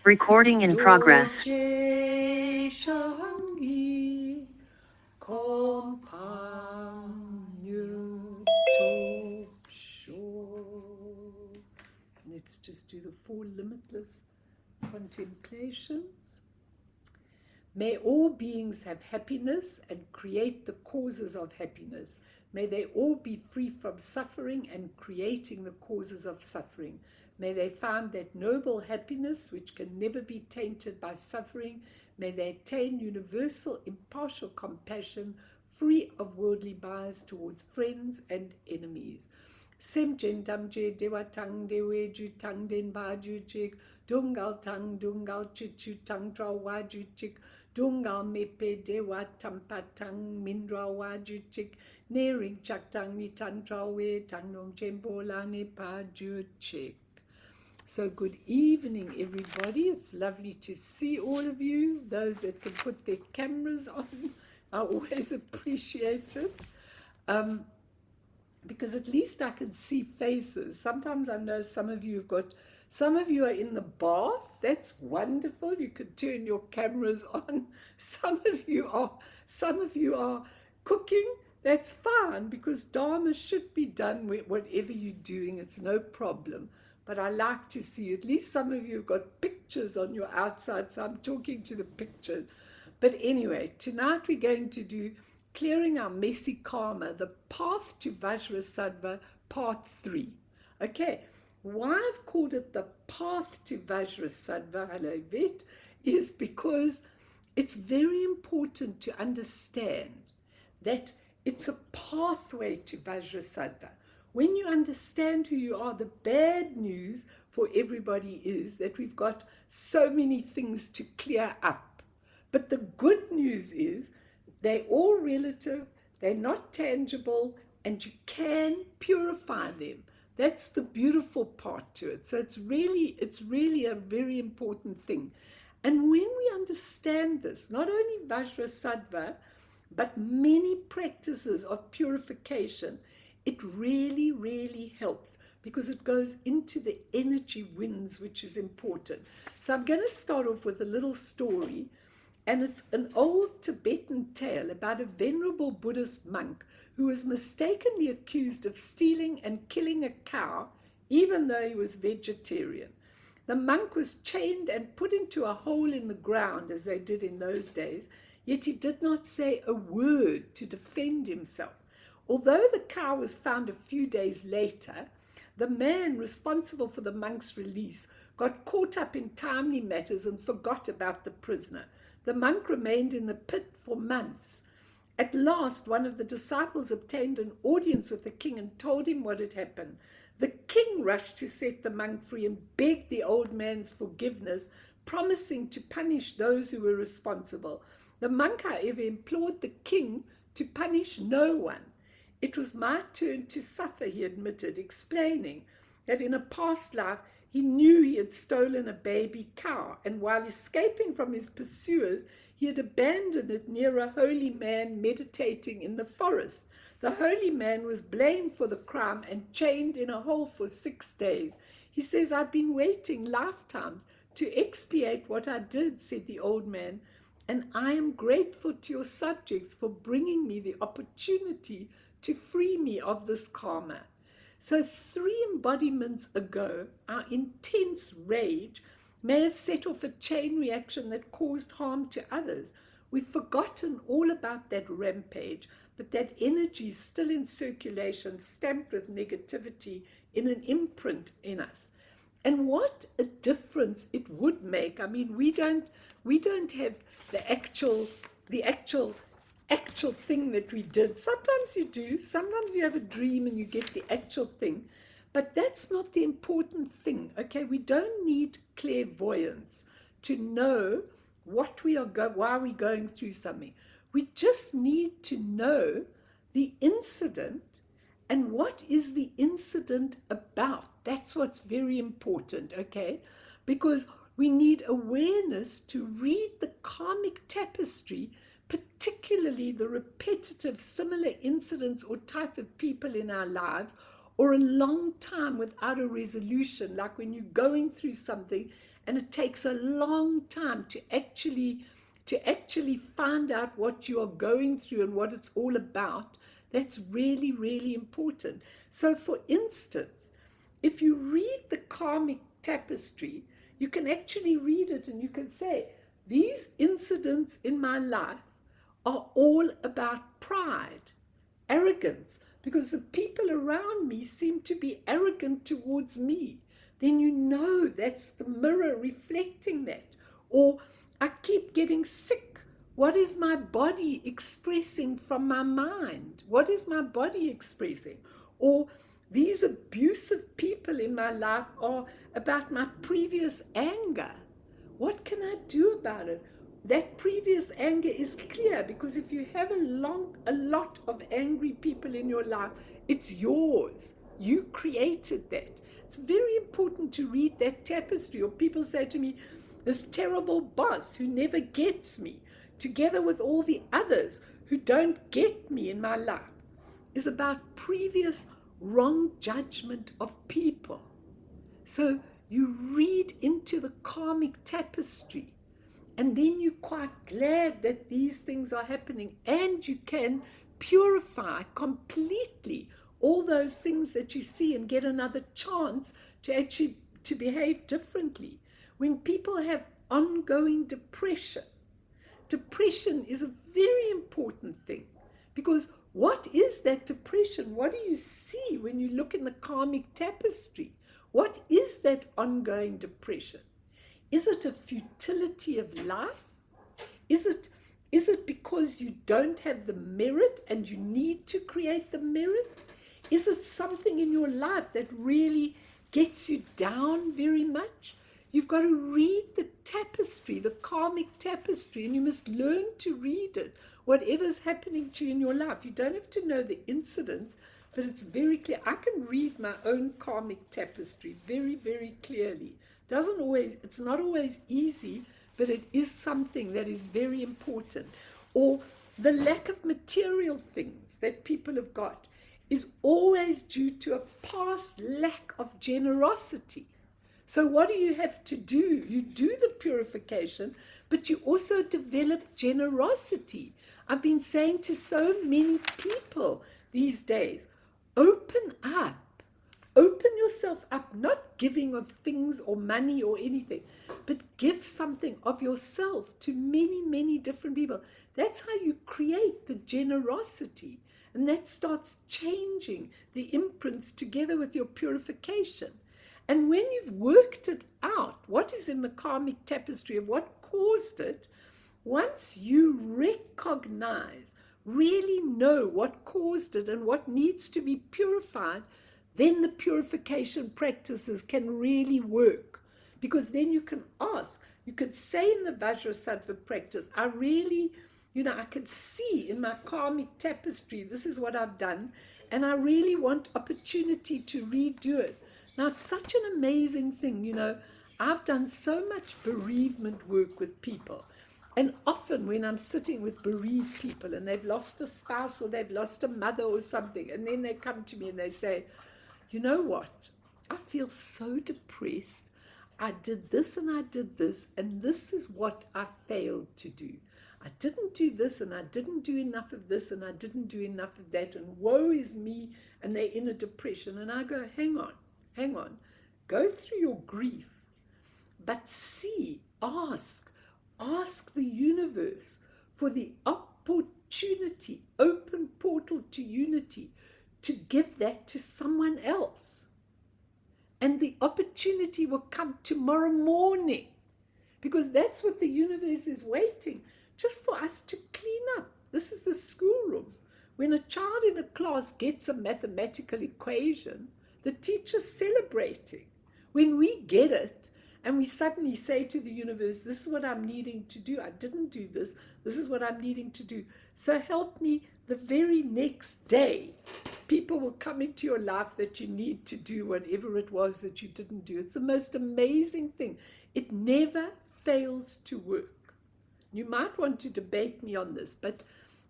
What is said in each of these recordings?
Recording in progress. Doche Shangi Companion Top Shore. Let's just do the 4 limitless contemplations. May all beings have happiness and create the causes of happiness. May they all be free from suffering and creating the causes of suffering. May they find that noble happiness which can never be tainted by suffering. May they attain universal impartial compassion, free of worldly bias towards friends and enemies. Semjen damje dewa tang dewe ju tang den ba ju chik, dungal tang dungal chichu tang tra wa ju chik, dungal mepe dewa tampa tang mindra wa ju chik, nering chak tang ni tang tra we tang nong jembo la ne pa ju chik. So good evening, everybody. It's lovely to see all of you. Those that can put their cameras on, I always appreciate it. Because at least I can see faces. Sometimes I know some of you are in the bath. That's wonderful. You can turn your cameras on. Some of you are cooking. That's fine, because Dharma should be done with whatever you're doing. It's no problem. But I like to see, at least some of you have got pictures on your outside, so I'm talking to the pictures. But anyway, tonight we're going to do Clearing Our Messy Karma, the Path to Vajrasattva, Part 3. Okay, why I've called it the Path to Vajrasattva, hello Vet, is because it's very important to understand that it's a pathway to Vajrasattva. When you understand who you are, the bad news for everybody is that we've got so many things to clear up. But the good news is they're all relative, they're not tangible, and you can purify them. That's the beautiful part to it. So it's really a very important thing. And when we understand this, not only Vajrasattva, but many practices of purification, it really, really helps, because it goes into the energy winds, which is important. So I'm going to start off with a little story, and it's an old Tibetan tale about a venerable Buddhist monk who was mistakenly accused of stealing and killing a cow, even though he was vegetarian. The monk was chained and put into a hole in the ground, as they did in those days, yet he did not say a word to defend himself. Although the cow was found a few days later, the man responsible for the monk's release got caught up in timely matters and forgot about the prisoner. The monk remained in the pit for months. At last, one of the disciples obtained an audience with the king and told him what had happened. The king rushed to set the monk free and begged the old man's forgiveness, promising to punish those who were responsible. The monk, however, implored the king to punish no one. It was my turn to suffer, he admitted, explaining that in a past life he knew he had stolen a baby cow, and while escaping from his pursuers, he had abandoned it near a holy man meditating in the forest. The holy man was blamed for the crime and chained in a hole for 6 days. He says, "I've been waiting lifetimes to expiate what I did," said the old man, "and I am grateful to your subjects for bringing me the opportunity to free me of this karma." So 3 embodiments ago, our intense rage may have set off a chain reaction that caused harm to others. We've forgotten all about that rampage, but that energy is still in circulation, stamped with negativity in an imprint in us. And what a difference it would make. I mean, we don't have the actual thing that we did. Sometimes you do, sometimes you have a dream and you get the actual thing, but that's not the important thing. Okay, we don't need clairvoyance to know what we are why we're going through something. We just need to know the incident and what is the incident about. That's what's very important, okay? Because we need awareness to read the karmic tapestry, particularly the repetitive similar incidents or type of people in our lives, or a long time without a resolution, like when you're going through something and it takes a long time to actually find out what you are going through and what it's all about. That's really, really important. So for instance, if you read the karmic tapestry, you can actually read it and you can say, these incidents in my life are all about pride, arrogance, because the people around me seem to be arrogant towards me. Then you know that's the mirror reflecting that. Or I keep getting sick. What is my body expressing from my mind? What is my body expressing? Or these abusive people in my life are about my previous anger. What can I do about it? That previous anger is clear, because if you have a lot of angry people in your life, it's yours. You created that. It's very important to read that tapestry. Or people say to me, this terrible boss who never gets me, together with all the others who don't get me in my life, is about previous wrong judgment of people. So you read into the karmic tapestry, and then you're quite glad that these things are happening, and you can purify completely all those things that you see and get another chance to actually to behave differently. When people have ongoing depression, depression is a very important thing, because what is that depression? What do you see when you look in the karmic tapestry? What is that ongoing depression? Is it a futility of life? Is it because you don't have the merit and you need to create the merit? Is it something in your life that really gets you down very much? You've got to read the tapestry, the karmic tapestry, and you must learn to read it, whatever's happening to you in your life. You don't have to know the incidents, but it's very clear. I can read my own karmic tapestry very, very clearly. It's not always easy, but it is something that is very important. Or the lack of material things that people have got is always due to a past lack of generosity. So what do you have to do? You do the purification, but you also develop generosity. I've been saying to so many people these days, open up. Open yourself up, not giving of things or money or anything, but give something of yourself to many, many different people. That's how you create the generosity. And that starts changing the imprints together with your purification. And when you've worked it out, what is in the karmic tapestry of what caused it, once you recognize, really know what caused it and what needs to be purified, then the purification practices can really work. Because then you can ask, you could say in the Vajrasattva practice, I really, I can see in my karmic tapestry, this is what I've done, and I really want opportunity to redo it. Now, it's such an amazing thing, I've done so much bereavement work with people. And often when I'm sitting with bereaved people and they've lost a spouse or they've lost a mother or something, and then they come to me and they say, you know what? I feel so depressed. I did this and I did this, and this is what I failed to do. I didn't do this, and I didn't do enough of this, and I didn't do enough of that, and woe is me, and they're in a depression. And I go, hang on, go through your grief, but ask the universe for the opportunity, open portal to unity, to give that to someone else. And the opportunity will come tomorrow morning, because that's what the universe is waiting, just for us to clean up. This is the schoolroom. When a child in a class gets a mathematical equation, the teacher's celebrating. When we get it, and we suddenly say to the universe, this is what I'm needing to do. I didn't do this. This is what I'm needing to do. So help me. The very next day, people will come into your life that you need to do whatever it was that you didn't do. It's the most amazing thing. It never fails to work. You might want to debate me on this, but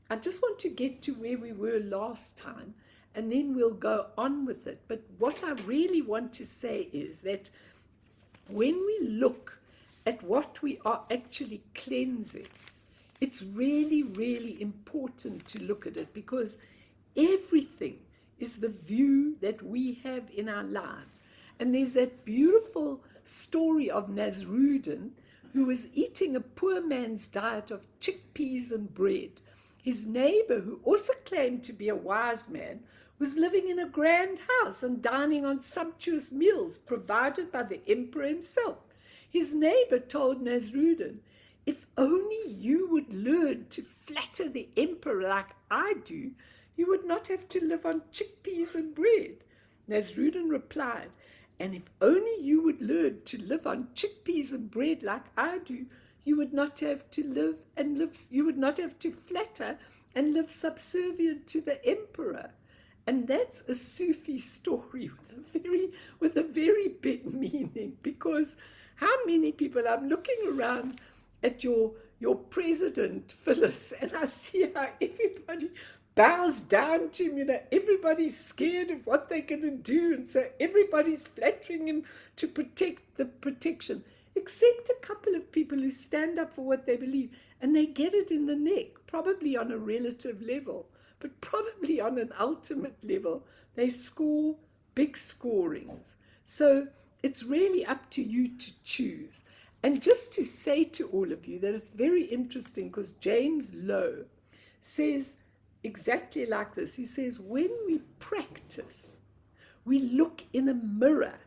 I just want to get to where we were last time, and then we'll go on with it. But what I really want to say is that when we look at what we are actually cleansing, it's really, really important to look at it, because everything is the view that we have in our lives. And there's that beautiful story of Nasruddin, who was eating a poor man's diet of chickpeas and bread. His neighbor, who also claimed to be a wise man, was living in a grand house and dining on sumptuous meals provided by the emperor himself. His neighbor told Nasruddin, "If only you would learn to flatter the emperor like I do, you would not have to live on chickpeas and bread." Nasruddin replied, "And if only you would learn to live on chickpeas and bread like I do, you would not have to you would not have to flatter and live subservient to the emperor." And that's a Sufi story with a very big meaning, because how many people, I'm looking around at your president, Phyllis, and I see how everybody bows down to him, everybody's scared of what they're going to do, and so everybody's flattering him to protect the protection, except a couple of people who stand up for what they believe, and they get it in the neck, probably on a relative level, but probably on an ultimate level, they score big scorings. So it's really up to you to choose. And just to say to all of you that it's very interesting, because James Lowe says exactly like this. He says, when we practice, we look in a mirror.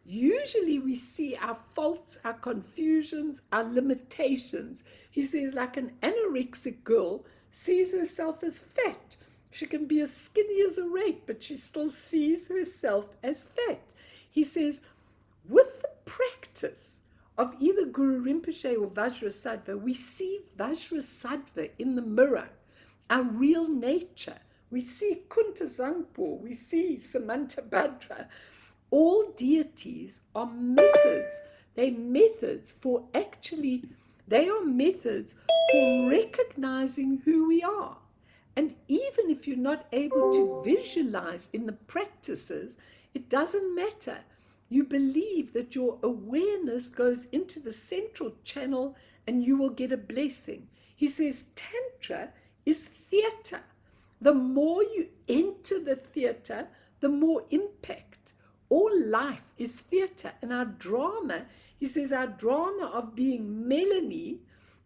Usually we see our faults, our confusions, our limitations. He says, like an anorexic girl sees herself as fat. She can be as skinny as a rake, but she still sees herself as fat. He says, with the practice of either Guru Rinpoche or Vajrasattva, we see Vajrasattva in the mirror, our real nature. We see Kunta Zangpo, we see Samanta Bhadra. All deities are methods. They are methods for recognizing who we are. And even if you're not able to visualize in the practices, it doesn't matter. You believe that your awareness goes into the central channel and you will get a blessing. He says Tantra is theater. The more you enter the theater, the more impact. All life is theater. And our drama, he says, our drama of being Melanie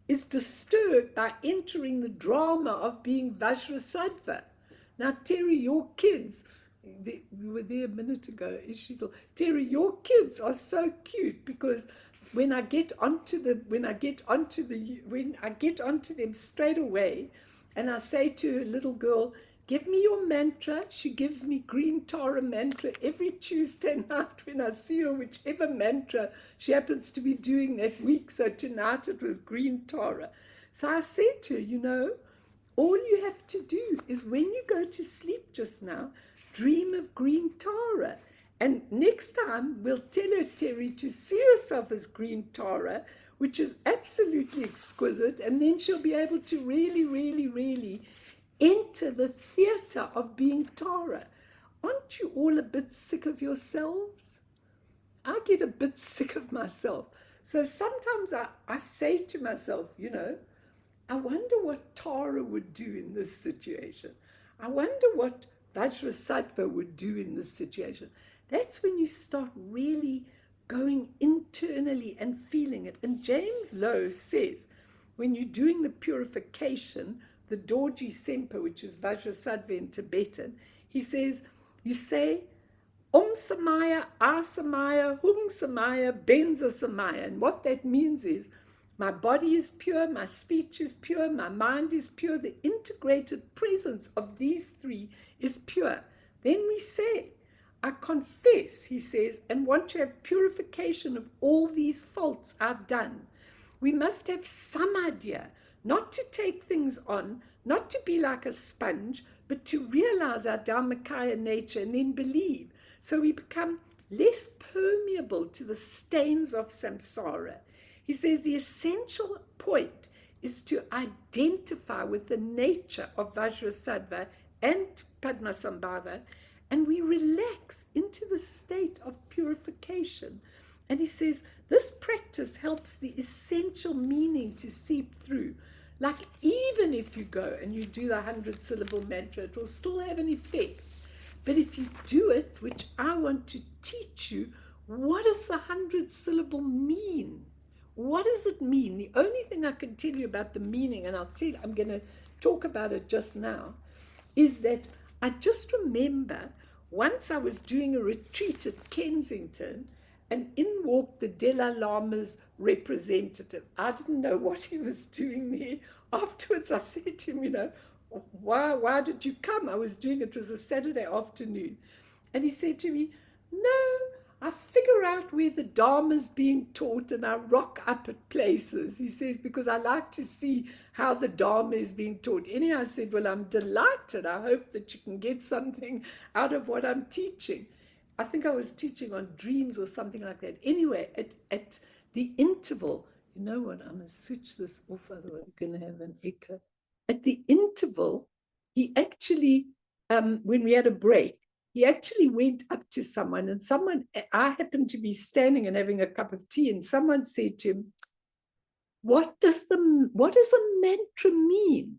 is disturbed by entering the drama of being Vajrasattva. Now, Terry, your kids, we were there a minute ago. Terry, your kids are so cute, because when I get onto them straight away, and I say to her little girl, "Give me your mantra." She gives me green Tara mantra every Tuesday night when I see her, whichever mantra she happens to be doing that week. So tonight it was green Tara. So I said to her, all you have to do is when you go to sleep just now, dream of green Tara. And next time we'll tell her, Terry, to see herself as green Tara, which is absolutely exquisite. And then she'll be able to really, really, really enter the theater of being Tara. Aren't you all a bit sick of yourselves? I get a bit sick of myself. So sometimes I say to myself, I wonder what Tara would do in this situation. I wonder what Vajrasattva would do in this situation. That's when you start really going internally and feeling it. And James Lowe says, when you're doing the purification, the Dorji Sempa, which is Vajrasattva in Tibetan, he says, you say, Om Samaya, A Samaya, Hum Samaya, Benza Samaya. And what that means is, my body is pure, my speech is pure, my mind is pure. The integrated presence of these three is pure. Then we say, I confess, he says, and want to have purification of all these faults I've done. We must have some idea, not to take things on, not to be like a sponge, but to realize our Dharmakaya nature and then believe. So we become less permeable to the stains of samsara. He says the essential point is to identify with the nature of Vajrasattva and Padmasambhava, and we relax into the state of purification. And he says, this practice helps the essential meaning to seep through. Like, even if you go and you do the 100-syllable mantra, it will still have an effect. But if you do it, which I want to teach you, what does the 100-syllable mean? What does it mean? The only thing I can tell you about the meaning, and I'm going to talk about it just now, is that I just remember once I was doing a retreat at Kensington, and in walked the Dalai Lama's representative. I didn't know what he was doing there. Afterwards, I said to him, why did you come? I was doing it was a Saturday afternoon. And he said to me, no, I figure out where the Dharma's being taught and I rock up at places. He says, because I like to see how the Dharma is being taught. Anyhow, I said, well, I'm delighted. I hope that you can get something out of what I'm teaching. I think I was teaching on dreams or something like that. Anyway, at the interval, you know what, I'm going to switch this off, otherwise I'm going to have an echo. At the interval, he actually, when we had a break, he actually went up to someone, and I happened to be standing and having a cup of tea, and someone said to him, what does a mantra mean?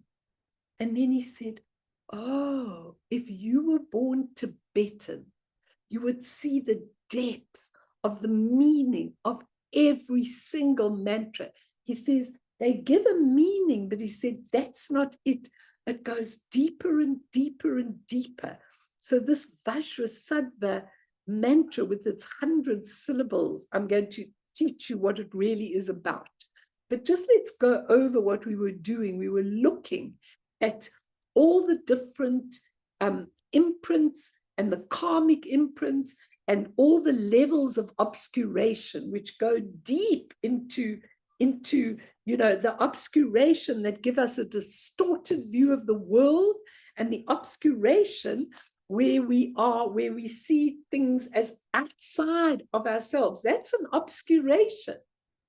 And then he said, oh, if you were born Tibetan, you would see the depth of the meaning of every single mantra. He says they give a meaning, but he said that's not it. It goes deeper and deeper and deeper. So this Vajrasattva mantra with its 100 syllables, I'm going to teach you what it really is about. But just let's go over what we were doing. We were looking at all the different imprints and the karmic imprints and all the levels of obscuration, which go deep into the obscuration that give us a distorted view of the world, and the obscuration where we see things as outside of ourselves. That's an obscuration.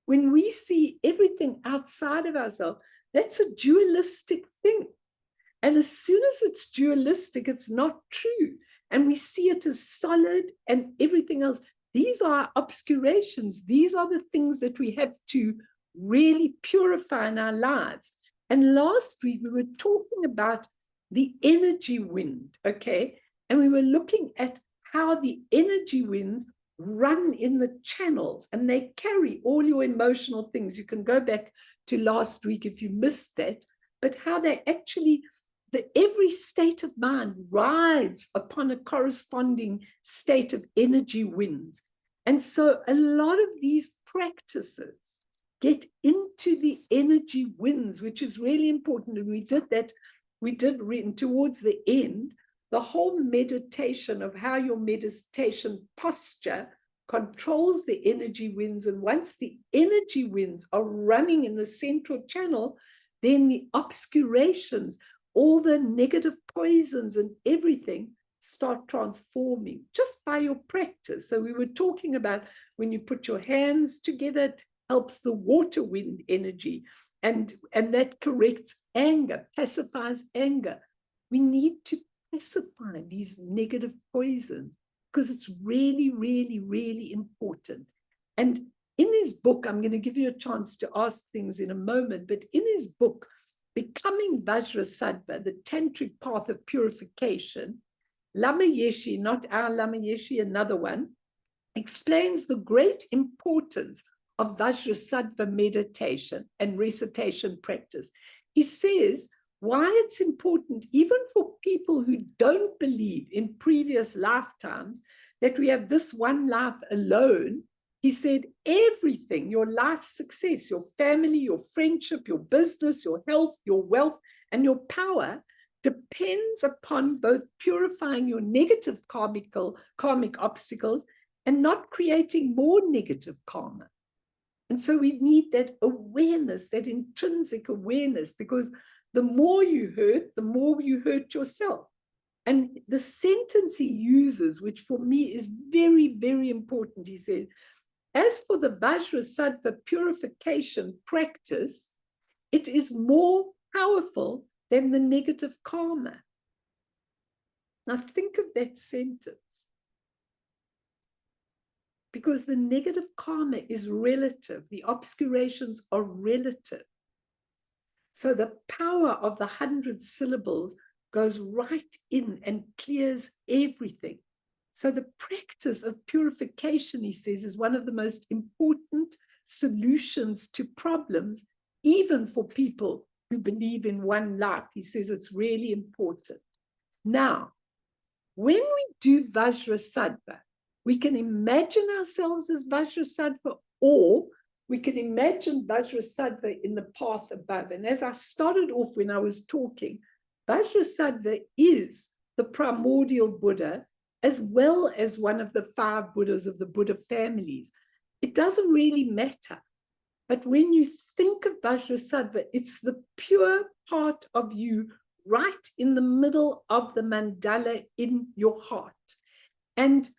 When we see everything outside of ourselves, that's a dualistic thing. And as soon as it's dualistic, it's not true. And we see it as solid and everything else. These are obscurations. These are the things that we have to really purify in our lives. And last week, we were talking about the energy wind, okay? And we were looking at how the energy winds run in the channels, and they carry all your emotional things. You can go back to last week if you missed that, but how they actually, every state of mind rides upon a corresponding state of energy winds. And so a lot of these practices get into the energy winds, which is really important. And we did that, towards the end, the whole meditation of how your meditation posture controls the energy winds. And once the energy winds are running in the central channel, then the obscurations, all the negative poisons and everything start transforming just by your practice. So we were talking about when you put your hands together, it helps the water wind energy, and that corrects anger, pacifies anger. We need to pacify these negative poisons because it's really, really, really important. And in his book, I'm going to give you a chance to ask things in a moment, but in his book, Becoming Vajrasattva, the Tantric Path of Purification, Lama Yeshe, not our Lama Yeshe, another one, explains the great importance of Vajrasattva meditation and recitation practice. He says why it's important, even for people who don't believe in previous lifetimes, that we have this one life alone. He said, everything, your life success, your family, your friendship, your business, your health, your wealth, and your power depends upon both purifying your negative karmic obstacles and not creating more negative karma. And so we need that awareness, that intrinsic awareness, because the more you hurt yourself. And the sentence he uses, which for me is very, very important, he said, as for the Vajrasattva purification practice, it is more powerful than the negative karma. Now think of that sentence. because the negative karma is relative. The obscurations are relative. So the power of the 100 syllables goes right in and clears everything. So the practice of purification, he says, is one of the most important solutions to problems, even for people who believe in one life. He says it's really important. Now, when we do Vajrasattva, we can imagine ourselves as Vajrasattva, or we can imagine Vajrasattva in the path above. And as I started off when I was talking, Vajrasattva is the primordial Buddha, as well as one of the 5 Buddhas of the Buddha families. It doesn't really matter. But when you think of Vajrasattva, it's the pure part of you right in the middle of the mandala in your heart. And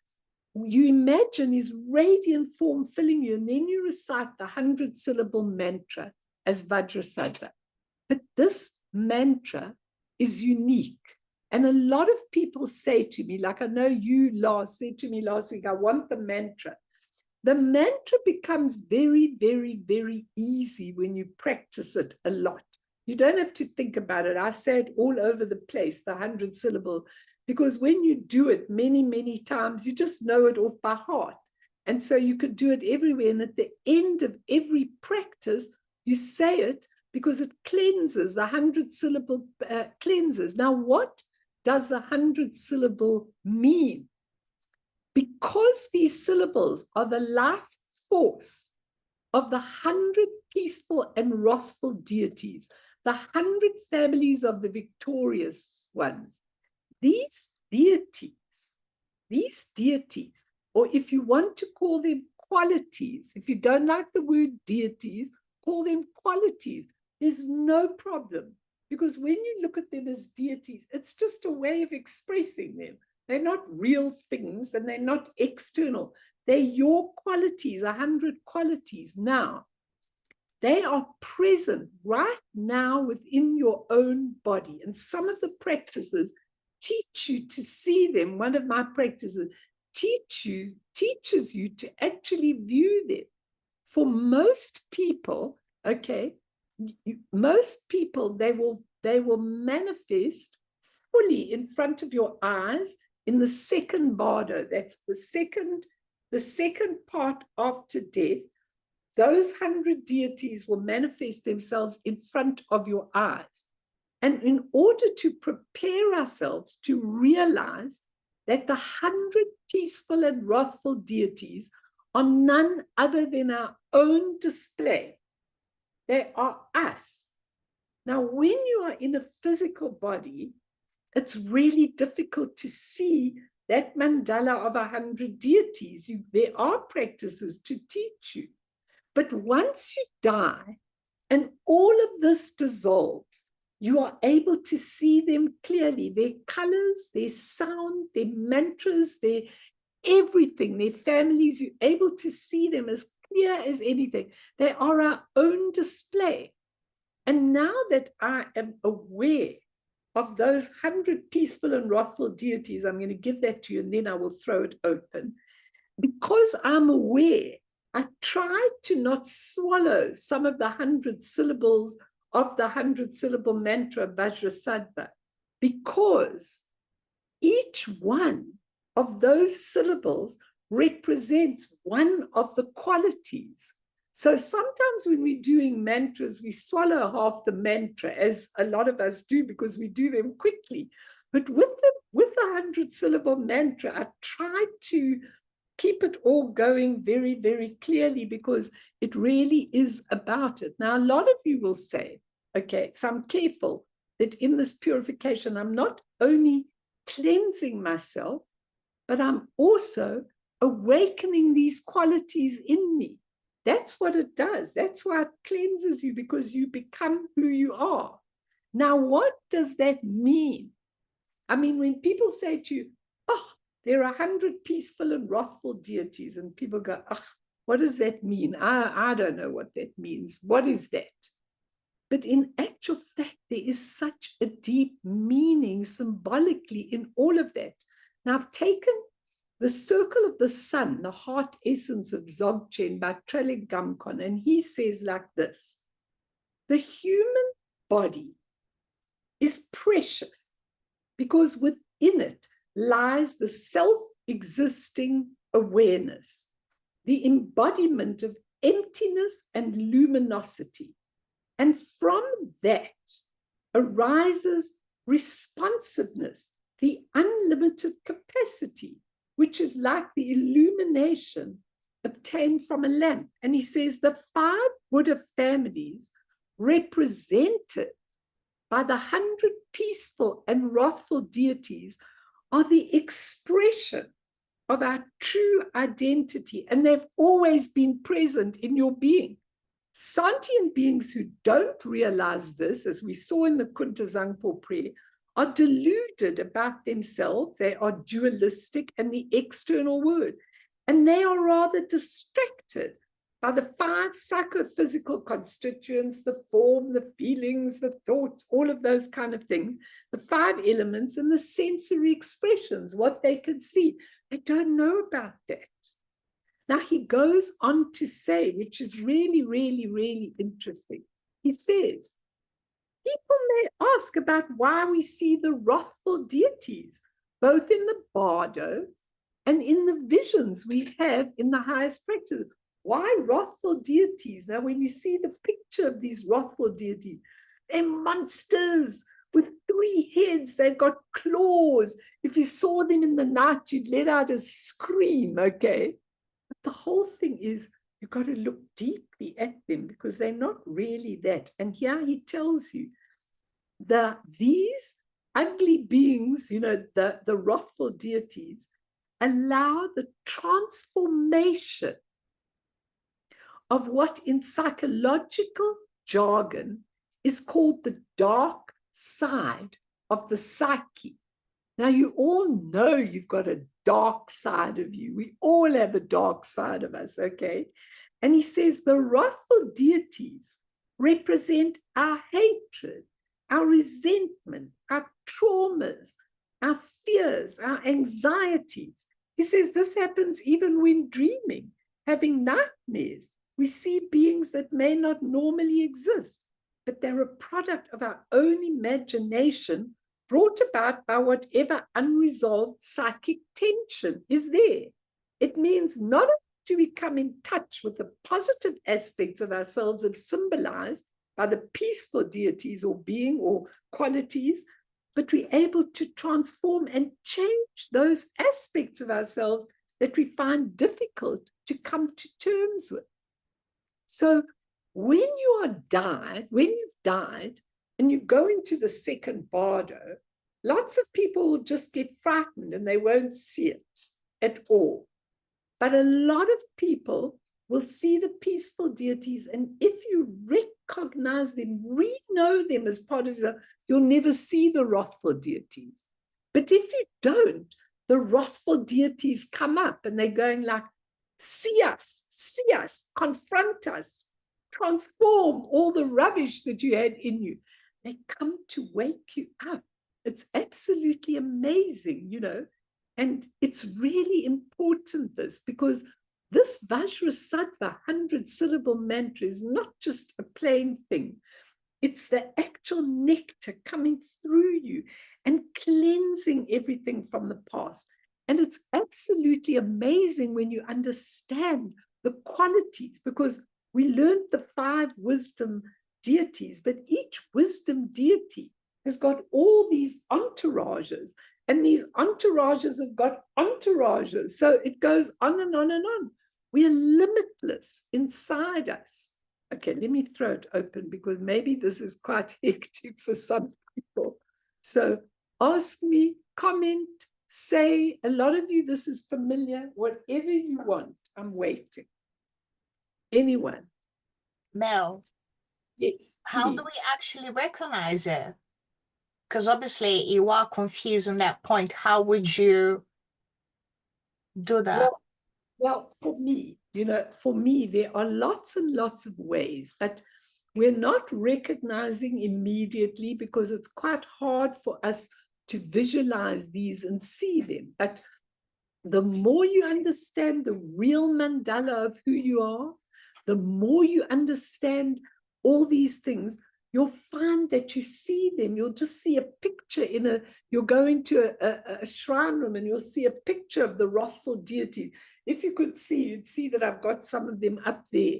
you imagine his radiant form filling you, and then you recite the 100-syllable mantra as Vajrasattva. But this mantra is unique. And a lot of people say to me, like I know you said to me last week, I want the mantra. The mantra becomes very, very, very easy when you practice it a lot. You don't have to think about it. I say it all over the place, the 100-syllable, because when you do it many, many times, you just know it off by heart. And so you could do it everywhere. And at the end of every practice, you say it because it cleanses, the 100-syllable cleanses. Now, what does the 100-syllable mean? Because these syllables are the life force of the 100 peaceful and wrathful deities, the 100 families of the victorious ones. These deities, or if you want to call them qualities, if you don't like the word deities, call them qualities. There's no problem, because when you look at them as deities, it's just a way of expressing them. They're not real things, and they're not external. They're your qualities, 100 qualities. Now, they are present right now within your own body. And some of the practices teach you to see them. One of my practices teaches you to actually view them. For most people, okay, most people, they will manifest fully in front of your eyes in the second bardo. That's the second part after death. Those 100 deities will manifest themselves in front of your eyes. And in order to prepare ourselves to realize that the 100 peaceful and wrathful deities are none other than our own display, they are us. Now, when you are in a physical body, it's really difficult to see that mandala of 100 deities. There are practices to teach you. But once you die and all of this dissolves, you are able to see them clearly, their colors, their sound, their mantras, their everything, their families. You're able to see them as clear as anything. They are our own display. And now that I am aware of those 100 peaceful and wrathful deities, I'm going to give that to you, and then I will throw it open. Because I'm aware, I try to not swallow some of the 100 syllables of the 100-syllable mantra Vajrasattva, because each one of those syllables represents one of the qualities. So sometimes when we're doing mantras, we swallow half the mantra, as a lot of us do, because we do them quickly. But with the 100-syllable mantra, I try to keep it all going very, very clearly, because it really is about it. Now, a lot of you will say, okay, so I'm careful that in this purification, I'm not only cleansing myself, but I'm also awakening these qualities in me. That's what it does. That's why it cleanses you, because you become who you are. Now, what does that mean? I mean, when people say to you, oh, there are 100 peaceful and wrathful deities, and people go, oh, what does that mean? I don't know what that means. What is that? But in actual fact, there is such a deep meaning symbolically in all of that. Now, I've taken The Circle of the Sun, the heart essence of Dzogchen by Trele Gamkon. And he says like this: the human body is precious because within it lies the self-existing awareness, the embodiment of emptiness and luminosity. And from that arises responsiveness, the unlimited capacity, which is like the illumination obtained from a lamp. And he says the 5 Buddha families represented by the 100 peaceful and wrathful deities are the expression of our true identity, and they've always been present in your being. Sentient beings who don't realize this, as we saw in the Kunta Zangpo prayer, are deluded about themselves. They are dualistic and the external world, and they are rather distracted by the 5 psychophysical constituents, the form, the feelings, the thoughts, all of those kind of things, the 5 elements and the sensory expressions, what they can see. They don't know about that. Now he goes on to say, which is really, really, really interesting. He says, people may ask about why we see the wrathful deities, both in the bardo and in the visions we have in the highest practice. Why wrathful deities? Now, when you see the picture of these wrathful deities, they're monsters with 3 heads. They've got claws. If you saw them in the night, you'd let out a scream, okay? But the whole thing is, you've got to look deeply at them because they're not really that. And here he tells you that these ugly beings, you know, the wrathful deities, allow the transformation of what in psychological jargon is called the dark side of the psyche. Now, you all know you've got a dark side of you. We all have a dark side of us, okay? And he says the wrathful deities represent our hatred, our resentment, our traumas, our fears, our anxieties. He says this happens even when dreaming, having nightmares. We see beings that may not normally exist, but they're a product of our own imagination brought about by whatever unresolved psychic tension is there. It means not only do we come in touch with the positive aspects of ourselves as symbolized by the peaceful deities or being or qualities, but we're able to transform and change those aspects of ourselves that we find difficult to come to terms with. So when you've died, and you go into the second bardo, lots of people will just get frightened and they won't see it at all. But a lot of people will see the peaceful deities, and if you recognize them, re-know them as part of yourself, you'll never see the wrathful deities. But if you don't, the wrathful deities come up and they're going like, see us, confront us, transform all the rubbish that you had in you. They come to wake you up. It's absolutely amazing, you know, and it's really important this, because this Vajrasattva 100-syllable mantra is not just a plain thing. It's the actual nectar coming through you and cleansing everything from the past. And it's absolutely amazing when you understand the qualities, because we learned the 5 wisdom deities, but each wisdom deity has got all these entourages, and these entourages have got entourages. So it goes on and on and on. We are limitless inside us. Okay, let me throw it open because maybe this is quite hectic for some people. So ask me, comment, say. A lot of you, this is familiar. Whatever you want, I'm waiting. Anyone? Mel, Yes. how do we actually recognize it? Because obviously you are confused on that point. How would you do that? Well, for me, you know, there are lots and lots of ways, but we're not recognizing immediately because it's quite hard for us to visualize these and see them. But the more you understand the real mandala of who you are, the more you understand all these things, you'll find that you see them. You'll just see a picture you'll go into a shrine room and you'll see a picture of the wrathful deity. If you could see, you'd see that I've got some of them up there.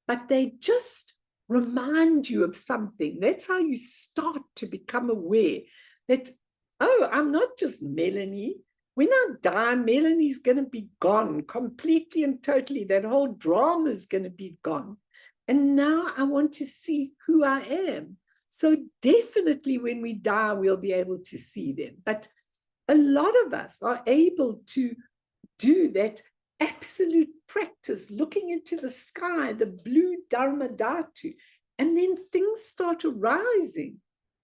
But they just remind you of something. That's how you start to become aware that, oh, I'm not just Melanie. When I die, Melanie's going to be gone completely and totally. That whole drama is going to be gone. And now I want to see who I am. So definitely when we die, we'll be able to see them. But a lot of us are able to do that absolute practice, looking into the sky, the blue Dharma Dhatu, and then things start arising.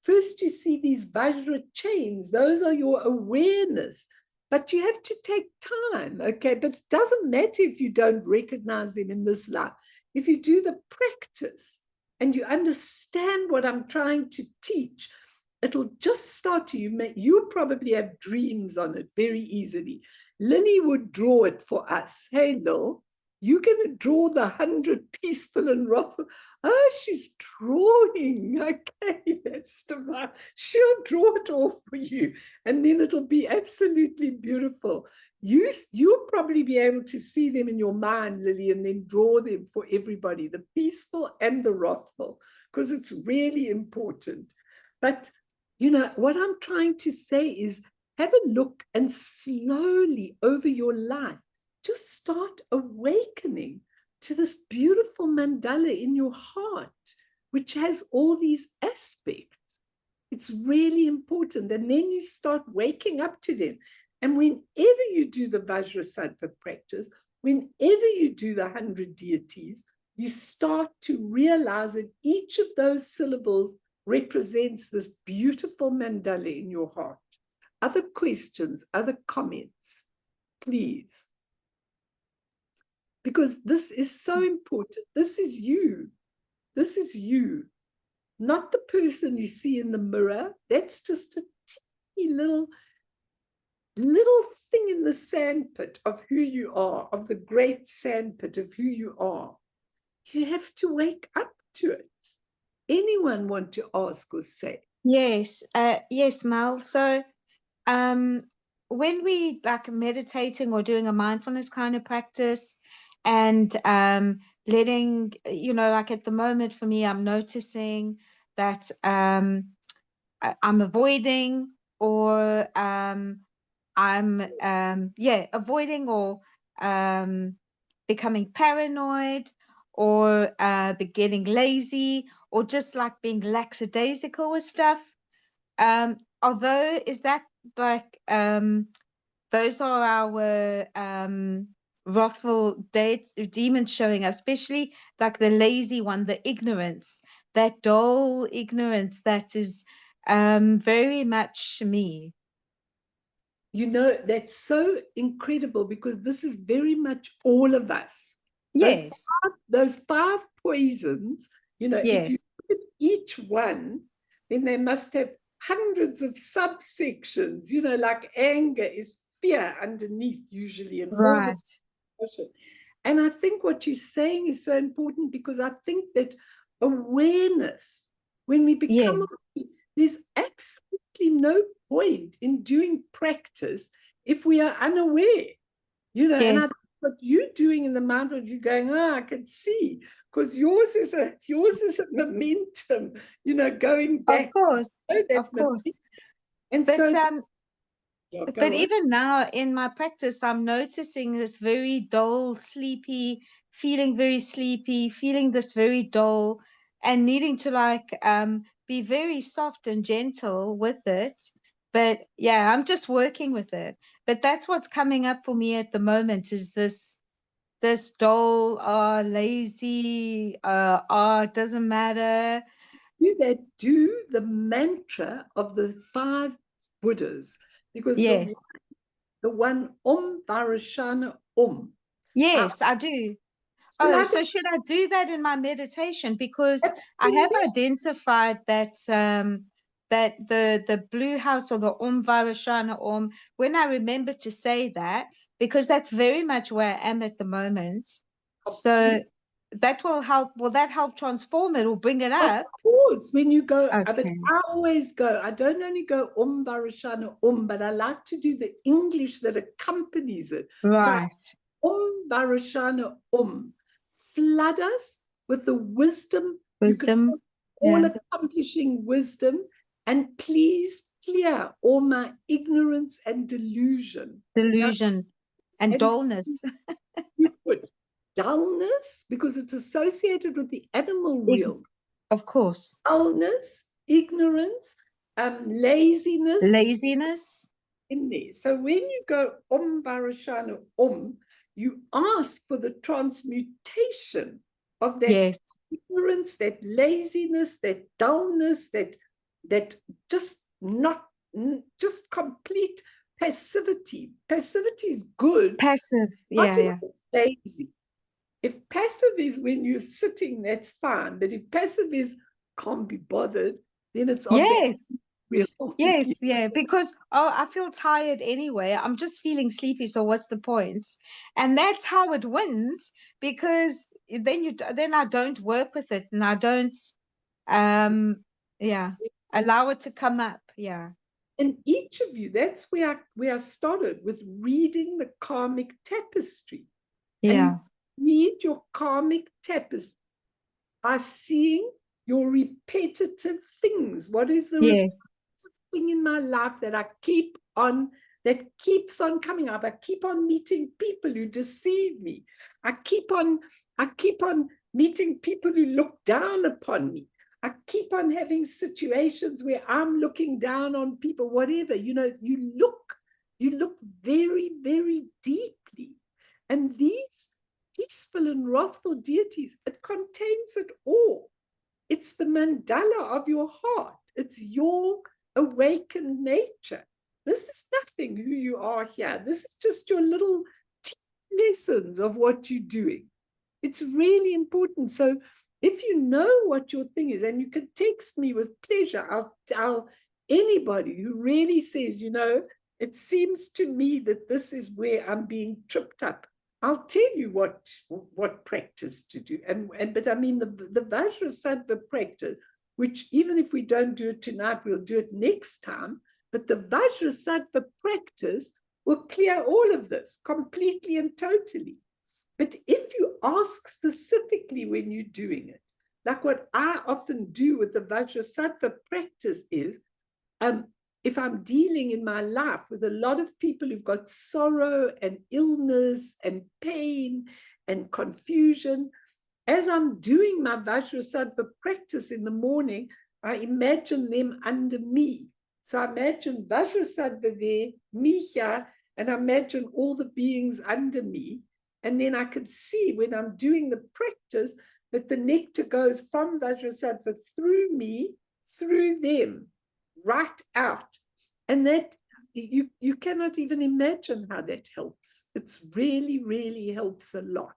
First, you see these Vajra chains. Those are your awareness. But you have to take time, okay? But it doesn't matter if you don't recognize them in this life. If you do the practice and you understand what I'm trying to teach, it'll just start to you'll probably have dreams on it very easily. Lily would draw it for us. Hey, Lil, you're going to draw the 100 peaceful and wrathful. Oh, she's drawing. Okay, that's divine. She'll draw it all for you. And then it'll be absolutely beautiful. You'll probably be able to see them in your mind, Lily, and then draw them for everybody, the peaceful and the wrathful, because it's really important. But, you know, what I'm trying to say is have a look and slowly over your life, just start awakening to this beautiful mandala in your heart, which has all these aspects. It's really important. And then you start waking up to them. And whenever you do the Vajrasattva practice, whenever you do the 100 deities, you start to realize that each of those syllables represents this beautiful mandala in your heart. Other questions, other comments, please. Because this is so important. This is you. This is you. Not the person you see in the mirror. That's just a teeny little thing in the sandpit of who you are, of the great sandpit of who you are. You have to wake up to it. Anyone want to ask or say? Yes, yes, Mel. So when we like meditating or doing a mindfulness kind of practice and letting, you know, like at the moment for me, I'm noticing that I'm avoiding or I'm avoiding or becoming paranoid or getting lazy or just like being lackadaisical with stuff. Although is that like those are our wrathful demons showing us, especially like the lazy one, the ignorance, that dull ignorance that is very much me. You know, that's so incredible because this is very much all of us. Yes. Those five poisons, you know, Yes. if you look at each one, then they must have hundreds of subsections, you know, like anger is fear underneath usually. And right. And I think what you're saying is so important because I think that awareness, when we become aware, there's absolutely no point in doing practice if we are unaware, you know. And I think what you're doing in the mindfulness, you're going, I can see, because yours is a momentum, you know, going back. Of course. And but so but even now in my practice, I'm noticing this very dull, sleepy, feeling very sleepy, feeling this very dull, and needing to like be very soft and gentle with it. But yeah, I'm just working with it. But that's what's coming up for me at the moment is this dull, lazy, it doesn't matter. That do the mantra of the 5 Buddhas, because the one Vajrasattva Yes, I do. So should I do that in my meditation? Because I have identified that that the blue house or the Vajrasattva when I remember to say that, because that's very much where I am at the moment. So that will help. Will that help transform it or bring it up? Of course, when you go, but Okay. I always go, I don't only go Vajrasattva but I like to do the English that accompanies it. Right. So Vajrasattva flood us with the wisdom, Wisdom. all accomplishing wisdom, and please clear all my ignorance and delusion. Delusion and dullness. You put dullness because it's associated with the animal realm. Of course. Dullness, ignorance, laziness. Laziness. In there. So when you go Vajrasattva you ask for the transmutation of that ignorance, that laziness, that dullness, that just complete passivity. Passivity is good. Passive, Lazy. If passive is when you're sitting, that's fine. But if passive is can't be bothered, then it's because I feel tired anyway. I'm just feeling sleepy, so what's the point? And that's how it wins, because then I don't work with it, and I don't allow it to come up. And each of you, that's where I started with reading the karmic tapestry. And read your karmic tapestry by seeing your repetitive things. What is the repetitive thing in my life that keeps on coming up? I keep on meeting people who deceive me. I keep on meeting people who look down upon me. I keep on having situations where I'm looking down on people, whatever. You look very, very deeply. And these peaceful and wrathful deities, it contains it all. It's the mandala of your heart. It's your awakened nature. This is nothing who you are here. This is just your little lessons of what you're doing. It's really important. So if you know what your thing is, and you can text me with pleasure, I'll tell anybody who really says, it seems to me that this is where I'm being tripped up. I'll tell you what practice to do. But I mean, the Vajrasattva practice, which even if we don't do it tonight, we'll do it next time. But the Vajrasattva practice will clear all of this completely and totally. But if you ask specifically when you're doing it, like what I often do with the Vajrasattva practice is, if I'm dealing in my life with a lot of people who've got sorrow and illness and pain and confusion, as I'm doing my Vajrasattva practice in the morning, I imagine them under me. So I imagine Vajrasattva there, me here, and I imagine all the beings under me. And then I could see when I'm doing the practice that the nectar goes from Vajrasattva through me, through them, right out. And that you cannot even imagine how that helps. It's really, really helps a lot.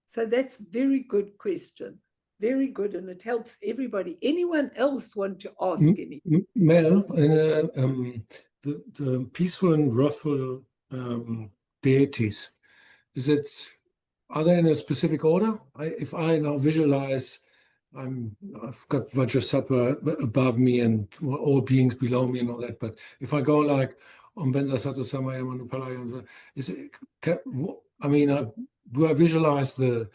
So that's a very good question. Very good. And it helps everybody. Anyone else want to ask anything? Mel, the peaceful and wrathful deities, are they in a specific order? If I now visualize, I've got Vajrasattva above me and all beings below me and all that, but if I go like Om Benza Sato Samaya Manupalaya, do I visualize the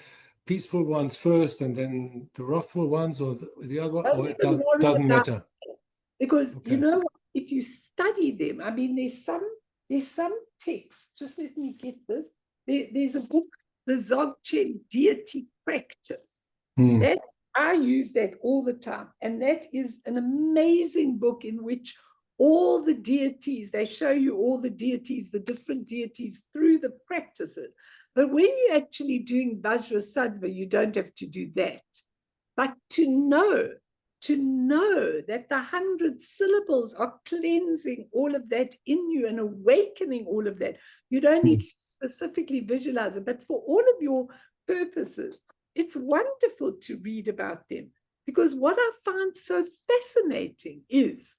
peaceful ones first and then the wrathful ones, or the other one, or it doesn't matter? Because if you study them, I mean, there's some texts. Just let me get this. There's a book, the Dzogchen Deity Practice. That I use that all the time, and that is an amazing book in which all the deities, they show you all the deities, the different deities through the practices. But when you're actually doing Vajrasattva, you don't have to do that. But to know that the 100 syllables are cleansing all of that in you and awakening all of that. You don't need to specifically visualize it, but for all of your purposes, it's wonderful to read about them. Because what I find so fascinating is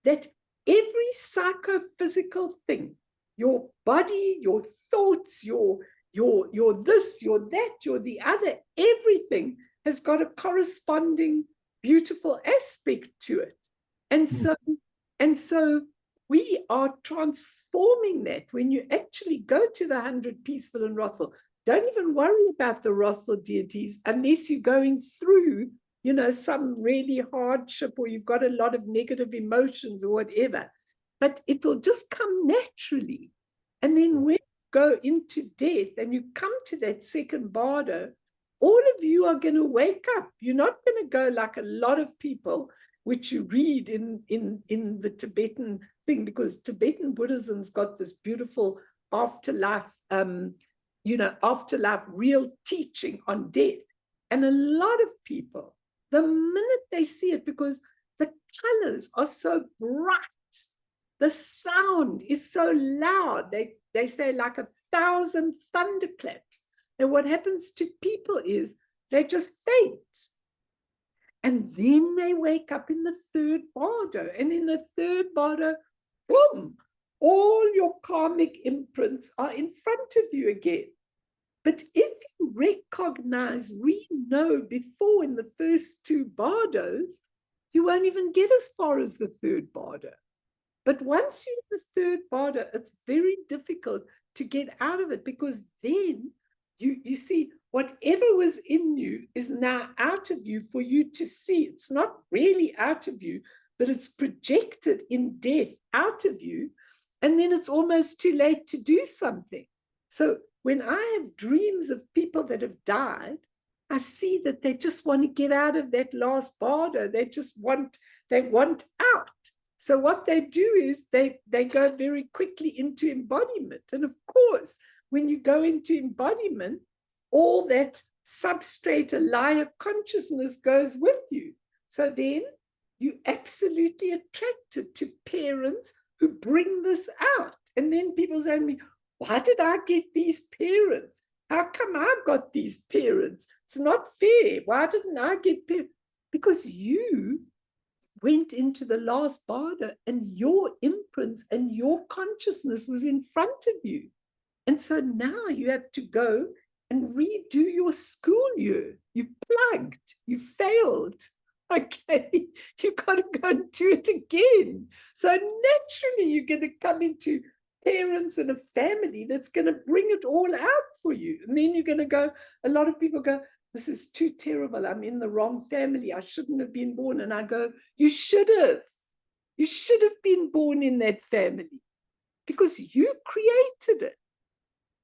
that every psychophysical thing your body, your thoughts, your this, your that, your the other, everything has got a corresponding beautiful aspect to it. And so we are transforming that. When you actually go to the 100 peaceful and wrathful, don't even worry about the wrathful deities unless you're going through, you know, some really hardship, or you've got a lot of negative emotions or whatever. But it will just come naturally. And then when you go into death and you come to that second bardo, all of you are going to wake up. You're not going to go like a lot of people, which you read in the Tibetan thing, because Tibetan Buddhism's got this beautiful afterlife, afterlife real teaching on death. And a lot of people, the minute they see it, because the colors are so bright, the sound is so loud, they say like 1,000 thunderclaps. And what happens to people is they just faint. And then they wake up in the third bardo. And in the third bardo, boom, all your karmic imprints are in front of you again. But if you recognize, know before in the first two bardos, you won't even get as far as the third bardo. But once you're in the third bardo, it's very difficult to get out of it, because then you see whatever was in you is now out of you for you to see. It's not really out of you, but it's projected in death out of you. And then it's almost too late to do something. So when I have dreams of people that have died, I see that they just want to get out of that last bardo. They want out. So what they do is they go very quickly into embodiment. And of course, when you go into embodiment, all that substrate alaya consciousness goes with you. So then you're absolutely attracted to parents who bring this out. And then people say to me, why did I get these parents? How come I got these parents? It's not fair. Why didn't I get parents? Because you went into the last bardo and your imprints and your consciousness was in front of you. And so now you have to go and redo your school year. You plugged, you failed. Okay, you got to go and do it again. So naturally you're going to come into parents and a family that's going to bring it all out for you. And then you're going to go, a lot of people go, this is too terrible. I'm in the wrong family. I shouldn't have been born. And I go, you should have. You should have been born in that family, because you created it.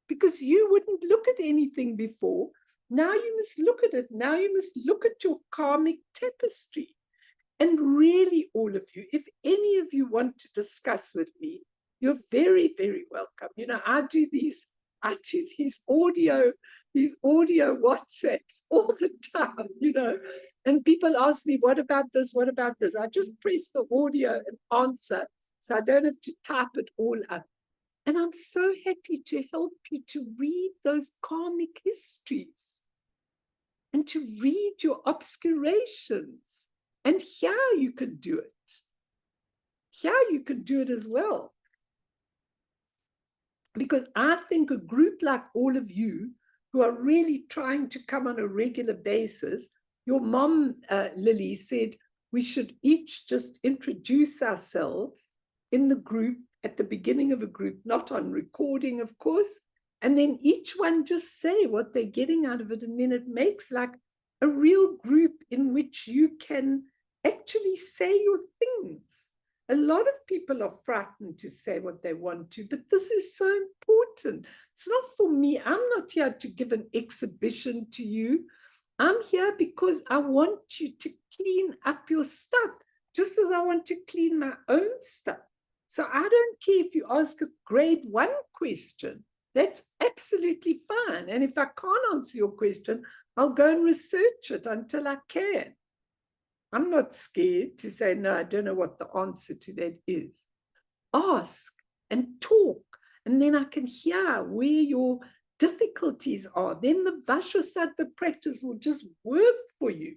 Because you wouldn't look at anything before. Now you must look at it. Now you must look at your karmic tapestry. And really, all of you, if any of you want to discuss with me, you're very, very welcome. You know, I do these audio WhatsApps all the time, you know, and people ask me, what about this? What about this? I just press the audio and answer, so I don't have to type it all up. And I'm so happy to help you to read those karmic histories and to read your obscurations. And here you can do it. Here you can do it as well. Because I think a group like all of you who are really trying to come on a regular basis, your mom, Lily, said we should each just introduce ourselves in the group at the beginning of a group, not on recording, of course, and then each one just say what they're getting out of it, and then it makes like a real group in which you can actually say your things. A lot of people are frightened to say what they want to, but this is so important. It's not for me. I'm not here to give an exhibition to you. I'm here because I want you to clean up your stuff, just as I want to clean my own stuff. So I don't care if you ask a grade 1 question. That's absolutely fine. And if I can't answer your question, I'll go and research it until I can. I'm not scared to say, no, I don't know what the answer to that is. Ask and talk, and then I can hear where your difficulties are. Then the Vajrasattva practice will just work for you.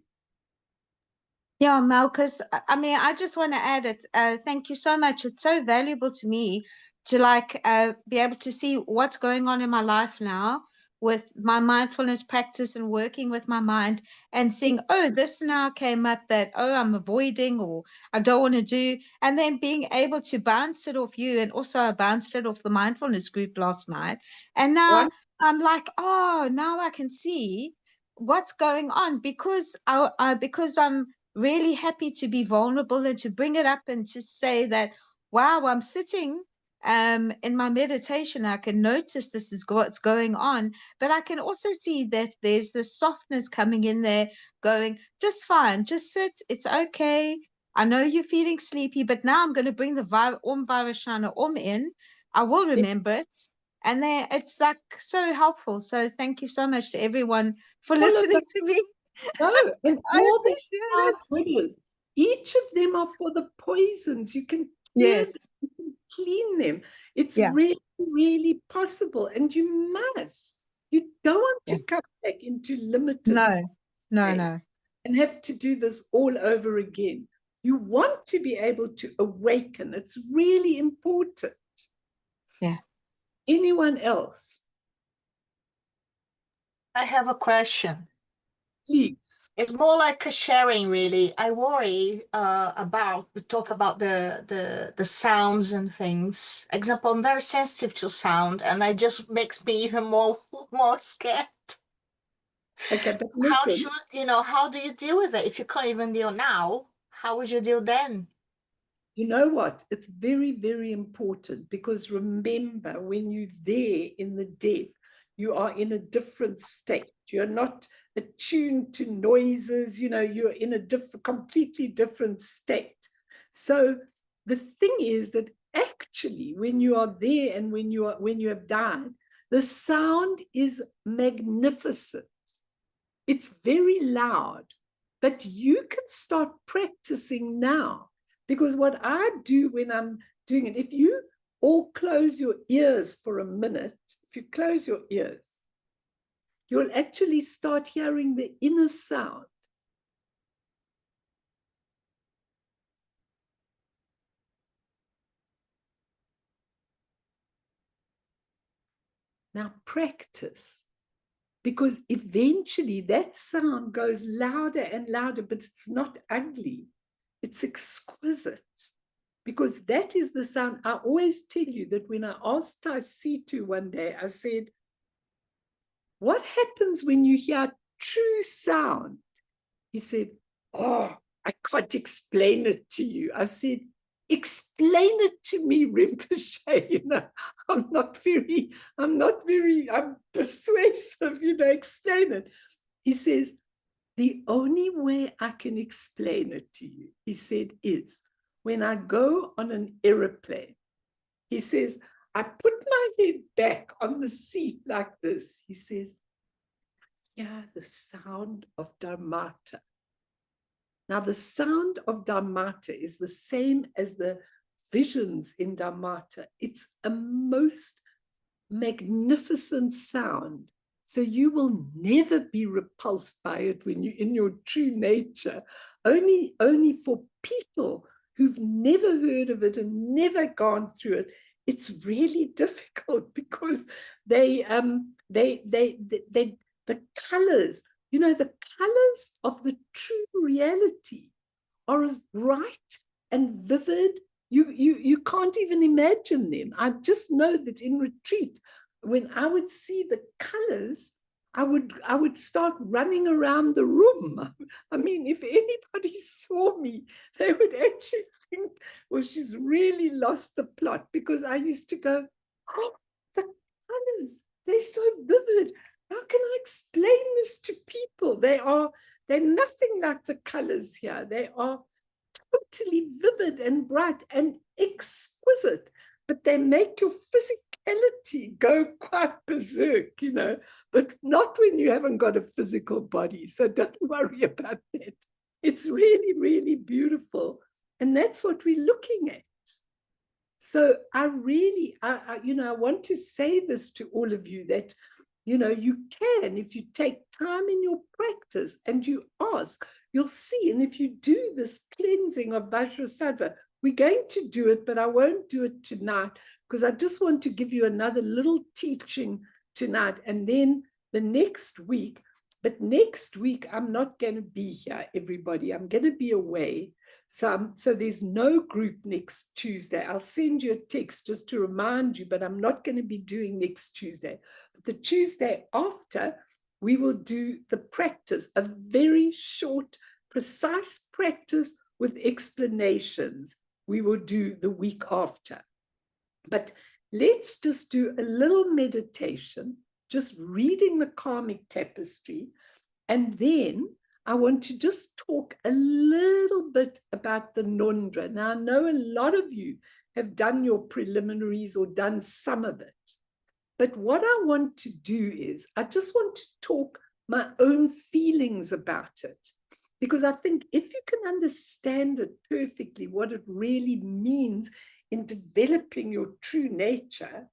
Yeah, Mel, because I mean, I just want to add it. Thank you so much. It's so valuable to me to like be able to see what's going on in my life now with my mindfulness practice and working with my mind and seeing, oh, this now came up that, oh, I'm avoiding or I don't want to do. And then being able to bounce it off you. And also I bounced it off the mindfulness group last night. And now I'm like, oh, now I can see what's going on because because I'm really happy to be vulnerable and to bring it up and to say that, wow, I'm sitting in my meditation. I can notice this is what's going on, but I can also see that there's this softness coming in there going, just fine, just sit, it's okay. I know you're feeling sleepy, but now I'm going to bring the Om Varashana Om in. I will remember it. And then it's like so helpful. So thank you so much to everyone for listening to me. No, and I all the appreciate it. each of them are for the poisons. You can clear Yes. them, you can clean them. It's Yeah. really, really possible. And you must. You don't want to come back into limited No. and have to do this all over again. You want to be able to awaken. It's really important. Yeah. Anyone else? I have a question. Please. It's more like a sharing, really. I worry we talk about the sounds and things. Example, I'm very sensitive to sound, and it just makes me even more scared. Okay, but How listen. how do you deal with it? If you can't even deal now, how would you deal then? You know what? It's very, very important because remember, when you're there in the death, you are in a different state. You're not attuned to noises, you're in a completely different state. So the thing is that actually, when you are there and when you have died, the sound is magnificent. It's very loud, but you can start practicing now. Because what I do when I'm doing it, if you all close your ears for a minute, if you close your ears, you'll actually start hearing the inner sound. Now practice, because eventually that sound goes louder and louder, but it's not ugly. It's exquisite. Because that is the sound. I always tell you that when I asked Taisitu one day, I said, what happens when you hear true sound? He said, oh, I can't explain it to you. I said, explain it to me, Rinpoche. I'm persuasive, explain it. He says, the only way I can explain it to you, he said, is when I go on an aeroplane. He says, I put my head back on the seat like this. He says, yeah, the sound of Dharmata. Now, the sound of Dharmata is the same as the visions in Dharmata. It's a most magnificent sound. So you will never be repulsed by it when you're in your true nature. Only for people who've never heard of it and never gone through it, it's really difficult because the colors, the colors of the true reality are as bright and vivid. You can't even imagine them. I just know that in retreat, when I would see the colors, I would start running around the room. I mean, if anybody saw me, they would actually think, well, she's really lost the plot, because I used to go, oh, the colors, they're so vivid. How can I explain this to people? They're nothing like the colors here. They are totally vivid and bright and exquisite, but they make your physicality go quite berserk, but not when you haven't got a physical body. So don't worry about that. It's really, really beautiful. And that's what we're looking at. So I want to say this to all of you, that, you can, if you take time in your practice and you ask, you'll see. And if you do this cleansing of Vajrasattva, we're going to do it, but I won't do it tonight because I just want to give you another little teaching tonight. And then the next week, but next week, I'm not going to be here, everybody. I'm going to be away. So there's no group next Tuesday. I'll send you a text just to remind you, but I'm not going to be doing next Tuesday. But the Tuesday after, we will do the practice, a very short, precise practice with explanations. We will do the week after. But let's just do a little meditation, just reading the karmic tapestry. And then I want to just talk a little bit about the Nondra. Now, I know a lot of you have done your preliminaries or done some of it. But what I want to do is, I just want to talk my own feelings about it. Because I think if you can understand it perfectly, what it really means in developing your true nature,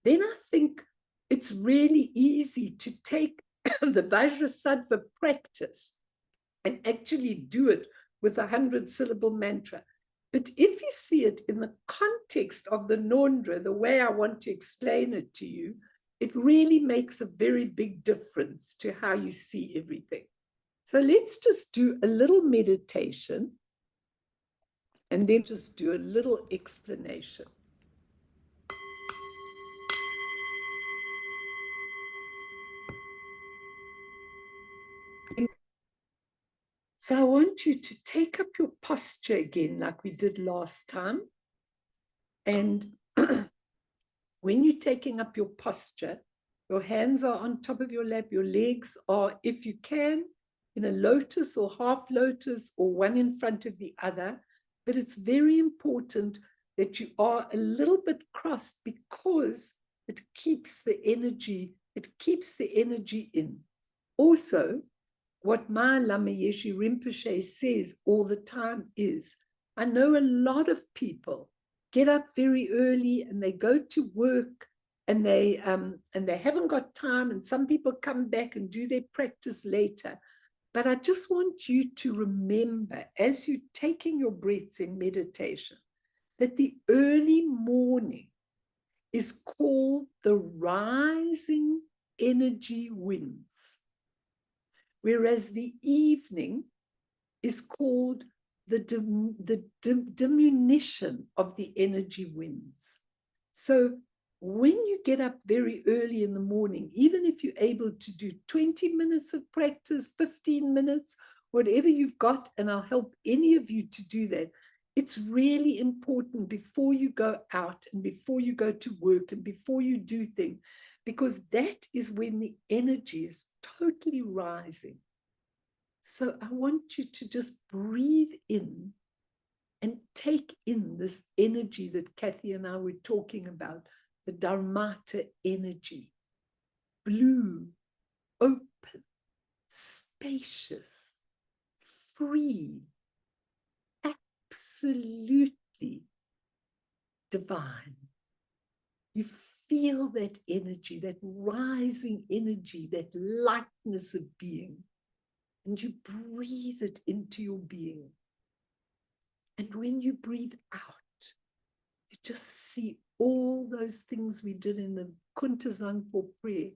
then I think it's really easy to take the Vajrasattva practice and actually do it with a 100-syllable mantra. But if you see it in the context of the Nondra, the way I want to explain it to you, it really makes a very big difference to how you see everything. So let's just do a little meditation and then just do a little explanation. So I want you to take up your posture again like we did last time. And when you're taking up your posture, your hands are on top of your lap, your legs are, if you can, in a lotus or half lotus or one in front of the other. But it's very important that you are a little bit crossed because it keeps the energy in. Also, what my Lama Yeshe Rinpoche says all the time is, I know a lot of people get up very early and they go to work and they haven't got time, and some people come back and do their practice later. But I just want you to remember, as you're taking your breaths in meditation, that the early morning is called the rising energy winds, whereas the evening is called the diminution of the energy winds. So when you get up very early in the morning, even if you're able to do 20 minutes of practice, 15 minutes, whatever you've got, and I'll help any of you to do that, it's really important before you go out and before you go to work and before you do things, because that is when the energy is totally rising. So I want you to just breathe in and take in this energy that Kathy and I were talking about, the Dharmata energy, blue, open, spacious, free, absolutely divine. You feel that energy, that rising energy, that lightness of being, and you breathe it into your being. And when you breathe out, you just see all those things we did in the Kuntazangpo prayer.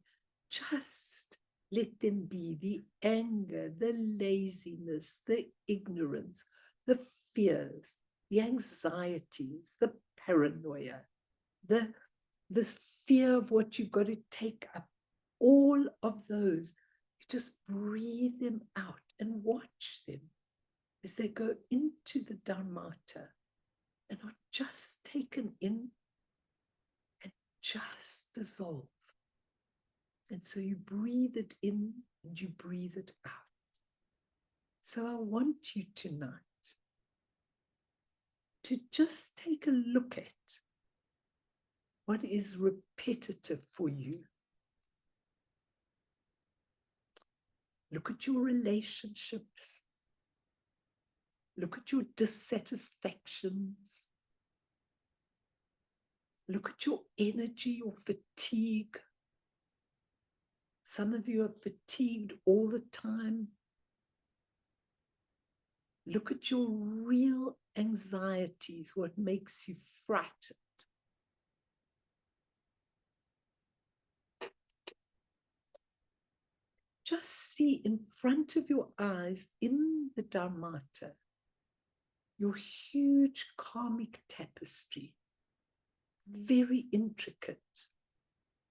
Just let them be: the anger, the laziness, the ignorance, the fears, the anxieties, the paranoia, this fear of what you've got to take up. All of those, you just breathe them out and watch them as they go into the Dharmata and are just taken in and just dissolve. And so you breathe it in and you breathe it out. So I want you tonight to just take a look at what is repetitive for you. Look at your relationships. Look at your dissatisfactions. Look at your energy, your fatigue. Some of you are fatigued all the time. Look at your real anxieties, what makes you frightened. Just see in front of your eyes in the Dharmata your huge karmic tapestry, very intricate.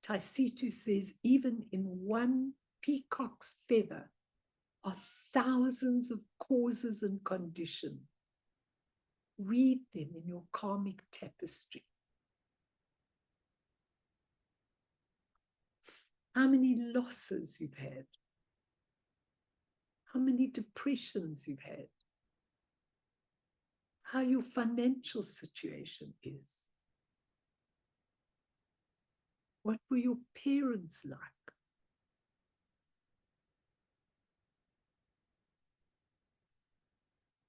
Taisitu says even in one peacock's feather are thousands of causes and conditions. Read them in your karmic tapestry. How many losses you've had, how many depressions you've had, how your financial situation is. What were your parents like?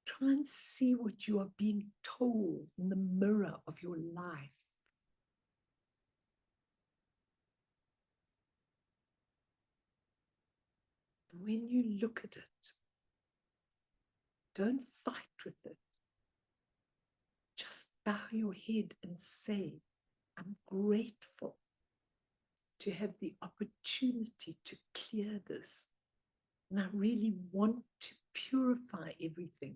Try and see what you are being told in the mirror of your life. And when you look at it, don't fight with it. Just bow your head and say, I'm grateful to have the opportunity to clear this. And I really want to purify everything.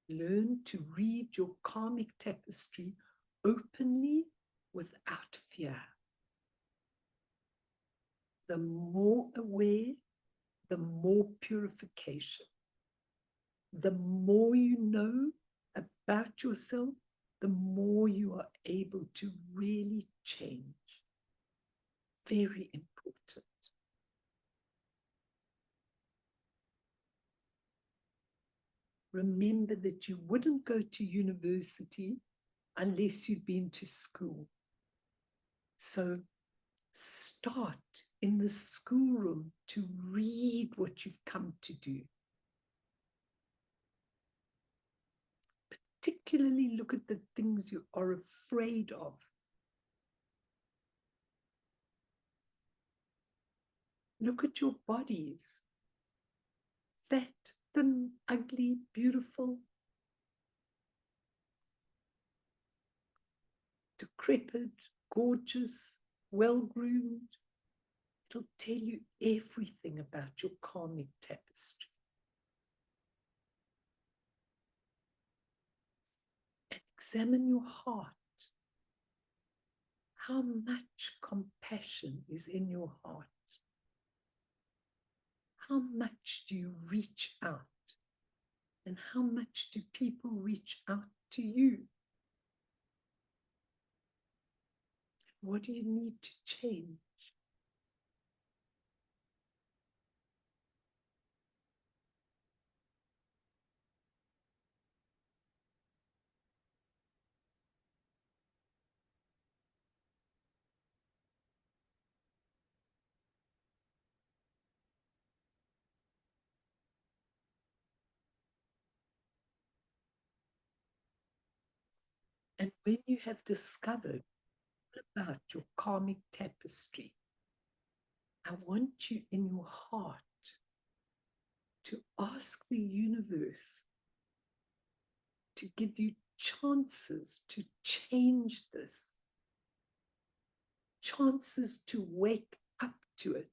Learn to read your karmic tapestry openly without fear. The more aware, the more purification. The more you know about yourself, the more you are able to really change. Very important. Remember that you wouldn't go to university unless you'd been to school. So start in the schoolroom to read what you've come to do. Particularly look at the things you are afraid of. Look at your bodies. Fat, thin, ugly, beautiful, decrepit, gorgeous, well-groomed. It'll tell you everything about your karmic tapestry. And examine your heart. How much compassion is in your heart? How much do you reach out? And how much do people reach out to you? What do you need to change? And when you have discovered about your karmic tapestry, I want you in your heart to ask the universe to give you chances to change this, chances to wake up to it,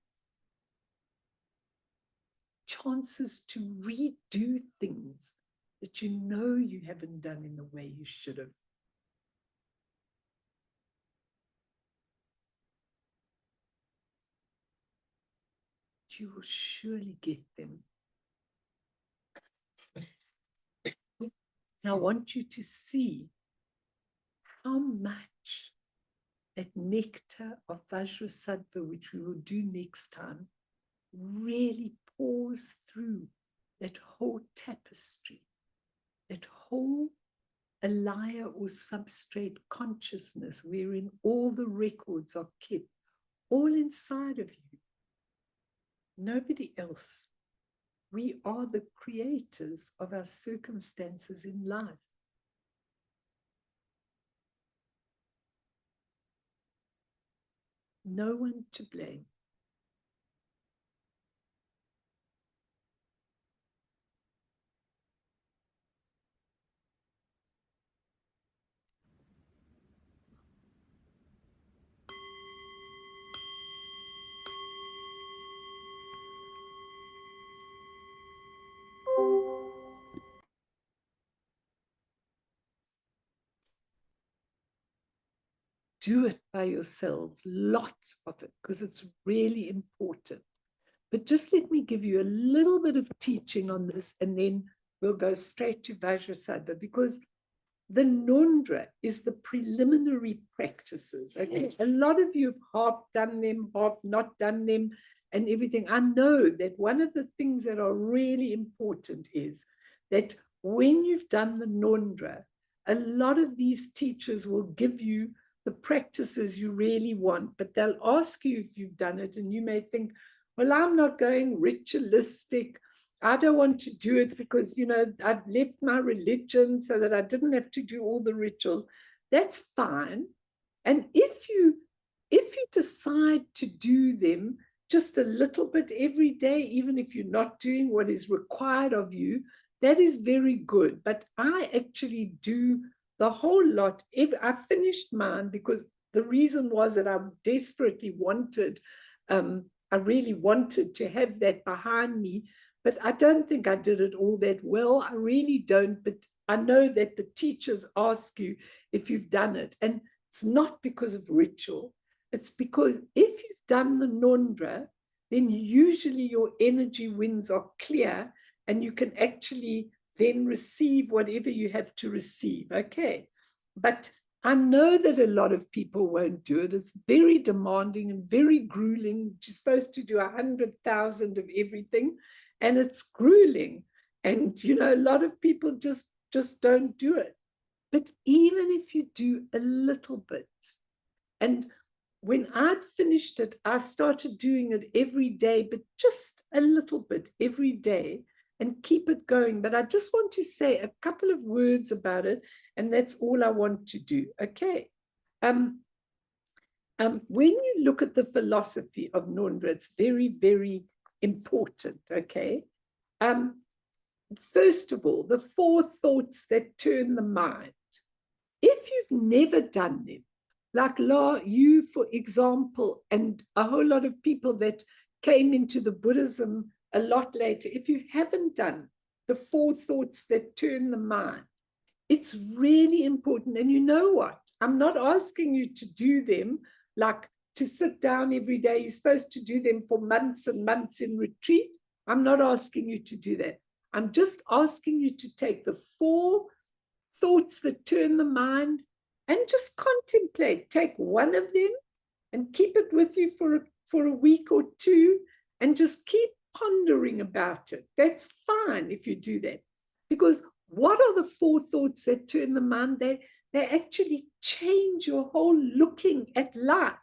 chances to redo things that you know you haven't done in the way you should have. You will surely get them. I want you to see how much that nectar of Vajrasattva, which we will do next time, really pours through that whole tapestry, that whole alaya or substrate consciousness wherein all the records are kept, all inside of you. Nobody else. We are the creators of our circumstances in life. No one to blame. Do it by yourselves, lots of it, because it's really important. But just let me give you a little bit of teaching on this, and then we'll go straight to Vajrasattva, because the Nondra is the preliminary practices. Okay, a lot of you have half done them, half not done them, and everything. I know that one of the things that are really important is that when you've done the Nondra, a lot of these teachers will give you the practices you really want, but they'll ask you if you've done it, and you may think, well, I'm not going ritualistic. I don't want to do it because, you know, I've left my religion so that I didn't have to do all the ritual. That's fine. And if you decide to do them just a little bit every day, even if you're not doing what is required of you, that is very good. But I actually do the whole lot. I finished mine because the reason was that I desperately wanted, I really wanted to have that behind me, but I don't think I did it all that well. I really don't, but I know that the teachers ask you if you've done it. And it's not because of ritual. It's because if you've done the Nondra, then usually your energy winds are clear and you can actually then receive whatever you have to receive. Okay. But I know that a lot of people won't do it. It's very demanding and very grueling. You're supposed to do 100,000 of everything, and it's grueling. And, you know, a lot of people just don't do it. But even if you do a little bit, and when I'd finished it, I started doing it every day, but just a little bit every day, and keep it going. But I just want to say a couple of words about it, and that's all I want to do. Okay. When you look at the philosophy of Nondra, it's very, very important. Okay. First of all, the 4 thoughts that turn the mind. If you've never done them, like you, for example, and a whole lot of people that came into the Buddhism a lot later, if you haven't done the 4 thoughts that turn the mind, it's really important. And you know what? I'm not asking you to do them like to sit down every day. You're supposed to do them for months and months in retreat. I'm not asking you to do that. I'm just asking you to take the 4 thoughts that turn the mind and just contemplate. Take one of them and keep it with you for a week or 2 and just keep pondering about it. That's fine if you do that. Because what are the 4 thoughts that turn the mind? They actually change your whole looking at life.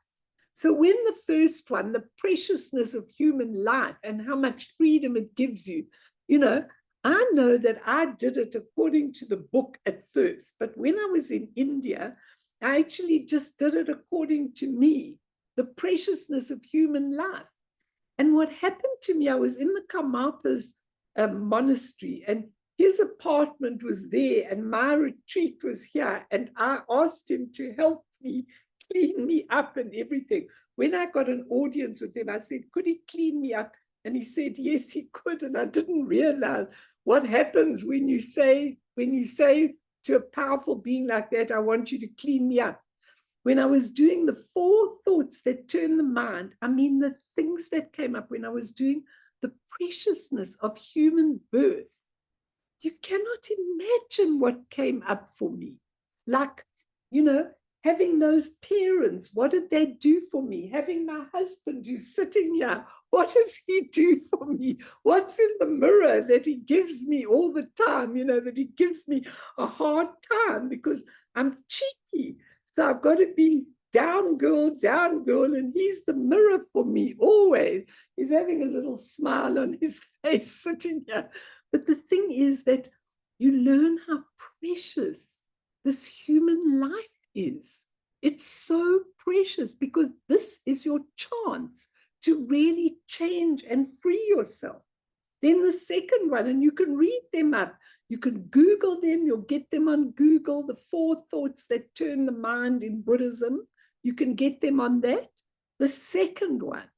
So when the first one, the preciousness of human life and how much freedom it gives you, you know that I did it according to the book at first, but when I was in India, I actually just did it according to me, the preciousness of human life. And what happened to me, I was in the Karmapa's monastery, and his apartment was there, and my retreat was here, and I asked him to help me clean me up and everything. When I got an audience with him, I said, could he clean me up? And he said, yes, he could. And I didn't realize what happens when you say to a powerful being like that, I want you to clean me up. When I was doing the 4 thoughts that turn the mind, I mean, the things that came up when I was doing the preciousness of human birth, you cannot imagine what came up for me. Like, having those parents, what did they do for me? Having my husband who's sitting here, what does he do for me? What's in the mirror that he gives me all the time, that he gives me a hard time because I'm cheeky. So I've got to be down girl, and he's the mirror for me always. He's having a little smile on his face sitting here. But the thing is that you learn how precious this human life is. It's so precious because this is your chance to really change and free yourself. Then the second one, and you can read them up. You can Google them. You'll get them on Google, the 4 thoughts that turn the mind in Buddhism. You can get them on that. The second one,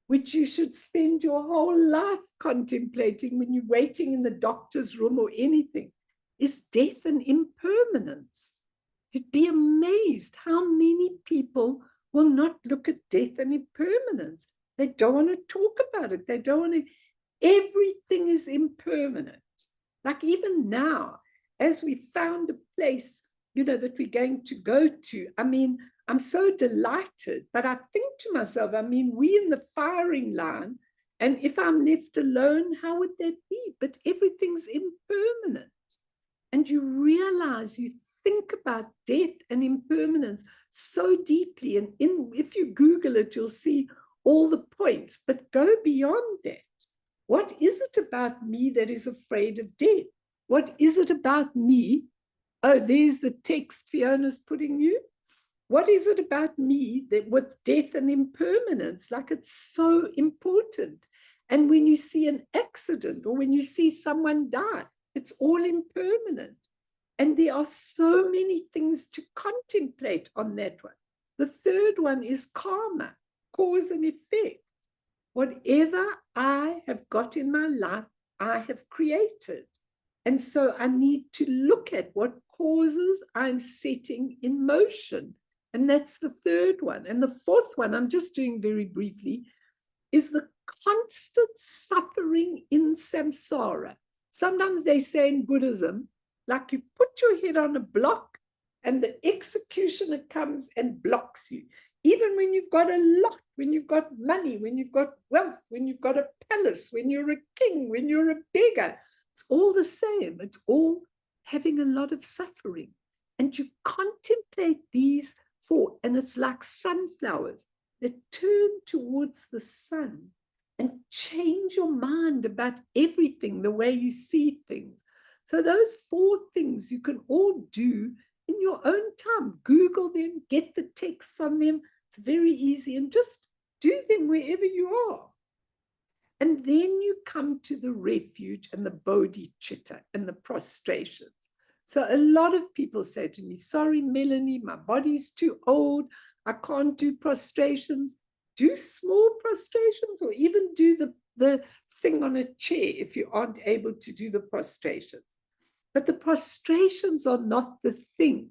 which you should spend your whole life contemplating when you're waiting in the doctor's room or anything, is death and impermanence. You'd be amazed how many people will not look at death and impermanence. They don't want to talk about it. They don't want to. Everything is impermanent. Like even now, as we found a place, that we're going to go to, I mean, I'm so delighted, but I think to myself, I mean, we in the firing line, and if I'm left alone, how would that be? But everything's impermanent. And you realize, you think about death and impermanence so deeply. And if you Google it, you'll see all the points, but go beyond that. What is it about me that is afraid of death? What is it about me? Oh, there's the text Fiona's putting you. What is it about me that with death and impermanence, like it's so important? And when you see an accident or when you see someone die, it's all impermanent. And there are so many things to contemplate on that one. The third one is karma, cause and effect. Whatever I have got in my life, I have created. And so I need to look at what causes I'm setting in motion. And that's the third one. And the fourth one, I'm just doing very briefly, is the constant suffering in samsara. Sometimes they say in Buddhism, like you put your head on a block and the executioner comes and blocks you. Even when you've got a lot, when you've got money, when you've got wealth, when you've got a palace, when you're a king, when you're a beggar, it's all the same. It's all having a lot of suffering. And you contemplate these 4, and it's like sunflowers that turn towards the sun and change your mind about everything, the way you see things. So those 4 things you can all do in your own time. Google them, get the texts on them. It's very easy, and just do them wherever you are. And then you come to the refuge and the bodhicitta and the prostrations. So a lot of people say to me, sorry, Melanie, my body's too old. I can't do prostrations. Do small prostrations, or even do the thing on a chair if you aren't able to do the prostrations. But the prostrations are not the thing.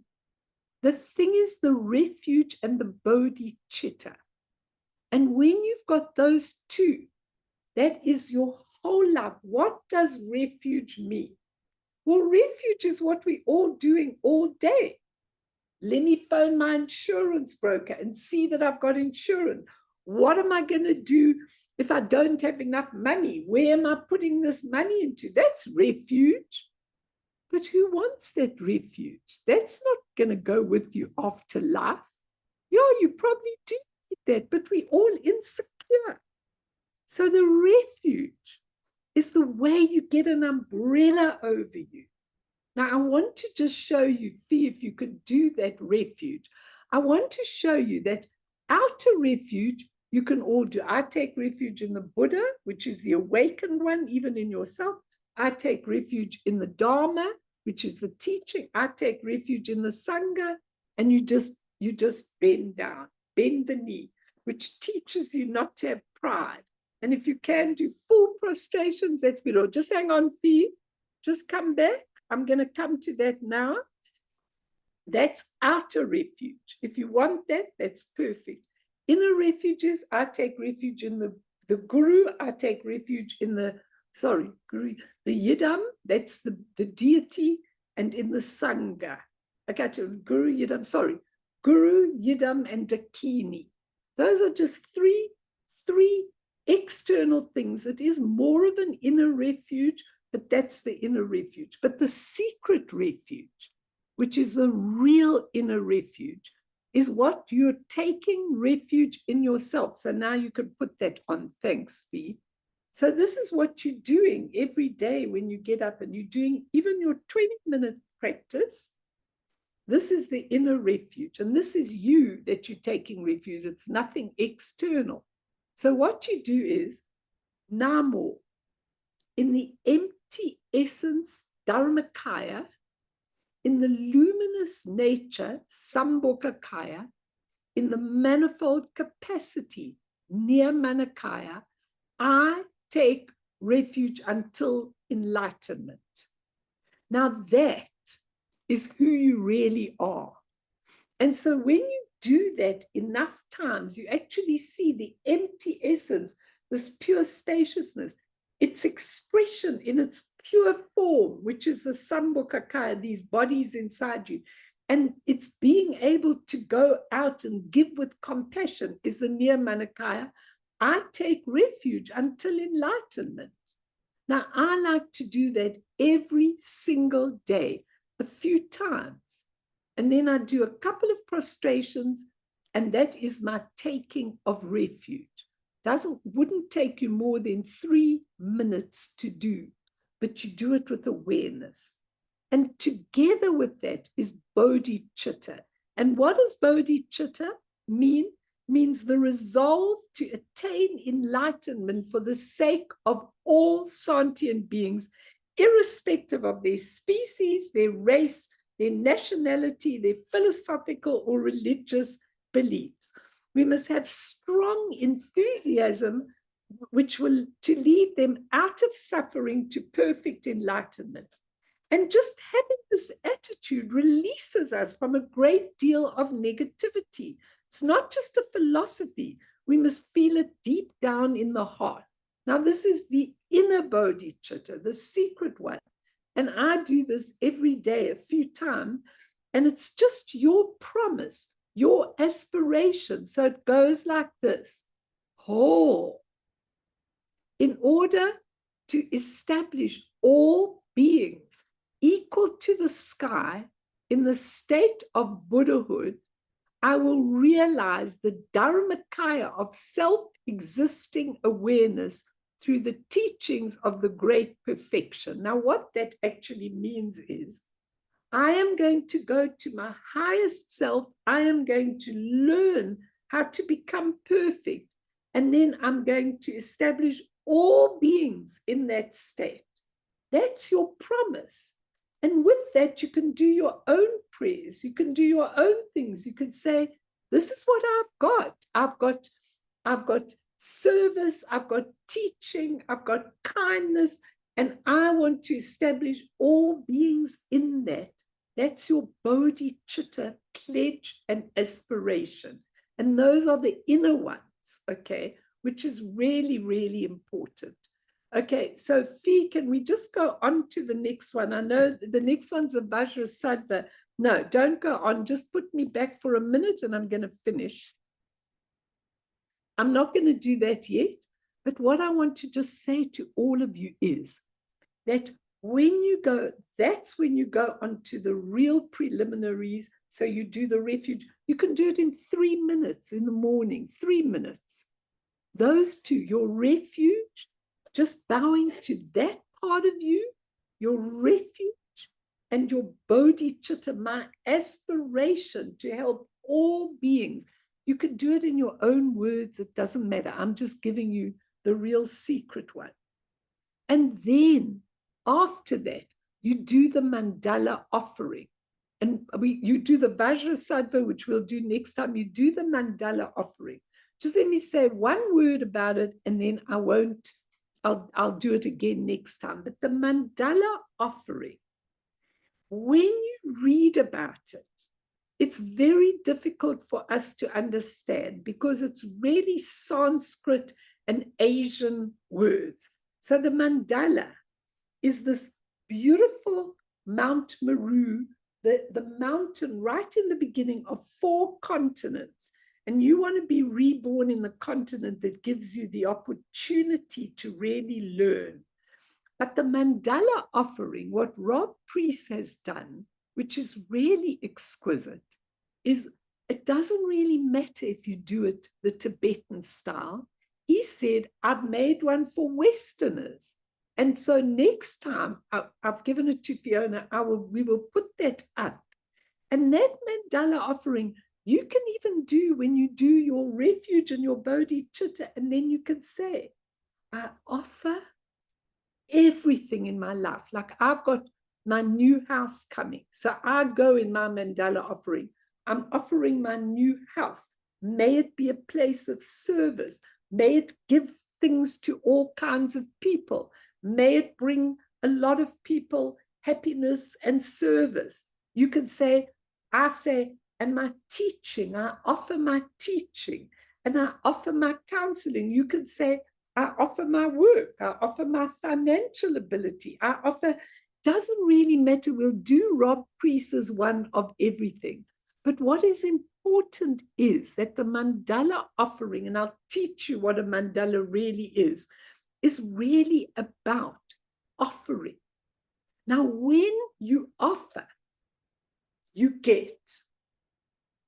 The thing is the refuge and the bodhicitta. And when you've got those 2, that is your whole life. What does refuge mean? Well, refuge is what we're all doing all day. Let me phone my insurance broker and see that I've got insurance. What am I going to do if I don't have enough money? Where am I putting this money into? That's refuge. But who wants that refuge? That's not going to go with you after life. Yeah, you probably do need that, but we're all insecure. So the refuge is the way you get an umbrella over you. Now, I want to just show you, Fee, if you could do that refuge. I want to show you that outer refuge you can all do. I take refuge in the Buddha, which is the awakened one, even in yourself. I take refuge in the Dharma, which is the teaching. I take refuge in the Sangha, and you just bend down, bend the knee, which teaches you not to have pride. And if you can do full prostrations, that's below. Just hang on, Fee. Just come back. I'm going to come to that now. That's outer refuge. If you want that, that's perfect. Inner refuges, I take refuge in the Guru. I take refuge in the Yidam, that's the deity, and in the Sangha. Okay, Guru, Yidam, Guru, Yidam, and Dakini. Those are just three external things. It is more of an inner refuge, but that's the inner refuge. But the secret refuge, which is the real inner refuge, is what you're taking refuge in yourself. So now you can put that on. Thanks, Fee. So this is what you're doing every day when you get up, and you're doing even your 20-minute practice. This is the inner refuge, and this is you that you're taking refuge. It's nothing external. So what you do is, Namo, in the empty essence, Dharmakaya, in the luminous nature, Sambhogakaya, in the manifold capacity, Nirmanakaya, I take refuge until enlightenment. Now that is who you really are. And so when you do that enough times, you actually see the empty essence, this pure spaciousness, its expression in its pure form, which is the Sambhogakaya, these bodies inside you. And it's being able to go out and give with compassion is the Nirmanakaya. I take refuge until enlightenment. Now, I like to do that every single day, a few times. And then I do a couple of prostrations, and that is my taking of refuge. Wouldn't take you more than 3 minutes to do, but you do it with awareness. And together with that is bodhicitta. And what does bodhicitta mean? Means the resolve to attain enlightenment for the sake of all sentient beings, irrespective of their species, their race, their nationality, their philosophical or religious beliefs. We must have strong enthusiasm which will to lead them out of suffering to perfect enlightenment. And just having this attitude releases us from a great deal of negativity. It's not just a philosophy. We must feel it deep down in the heart. Now, this is the inner bodhicitta, the secret one. And I do this every day, a few times. And it's just your promise, your aspiration. So it goes like this. Oh, in order to establish all beings equal to the sky in the state of Buddhahood, I will realize the Dharmakaya of self-existing awareness through the teachings of the great perfection. Now, what that actually means is, I am going to go to my highest self. I am going to learn how to become perfect. And then I'm going to establish all beings in that state. That's your promise. And with that, you can do your own prayers. You can do your own things. You can say, this is what I've got. I've got service. I've got teaching. I've got kindness. And I want to establish all beings in that. That's your bodhicitta pledge and aspiration. And those are the inner ones, okay, which is really, really important. Okay, so Fee, can we just go on to the next one? I know the next one's a Vajrasattva. No, don't go on. Just put me back for a minute and I'm going to finish. I'm not going to do that yet. But what I want to just say to all of you is that when you go, that's when you go on to the real preliminaries. So you do the refuge. You can do it in 3 minutes in the morning, 3 minutes. Those two, your refuge, just bowing to that part of you, your refuge, and your bodhicitta, my aspiration to help all beings. You can do it in your own words. It doesn't matter. I'm just giving you the real secret one. And then after that, you do the mandala offering. And you do the Vajrasattva, which we'll do next time. You do the mandala offering. Just let me say one word about it, and then I'll do it again next time. But the mandala offering, when you read about it, it's very difficult for us to understand because it's really Sanskrit and Asian words. So the mandala is this beautiful Mount Meru, the mountain right in the beginning of 4 continents. And you want to be reborn in the continent that gives you the opportunity to really learn. But the mandala offering, what Rob Priest has done, which is really exquisite, is it doesn't really matter if you do it the Tibetan style. He said, I've made one for Westerners. And so next time, I've given it to Fiona, we will put that up. And that mandala offering, you can even do when you do your refuge and your bodhicitta, and then you can say, I offer everything in my life. Like I've got my new house coming. So I go in my mandala offering. I'm offering my new house. May it be a place of service. May it give things to all kinds of people. May it bring a lot of people happiness and service. You can say, I say, and my teaching, I offer my teaching, and I offer my counseling. You can say, I offer my work, I offer my financial ability, I offer, doesn't really matter, we'll do Rob Priest's one of everything. But what is important is that the mandala offering, and I'll teach you what a mandala really is really about offering. Now, when you offer, you get.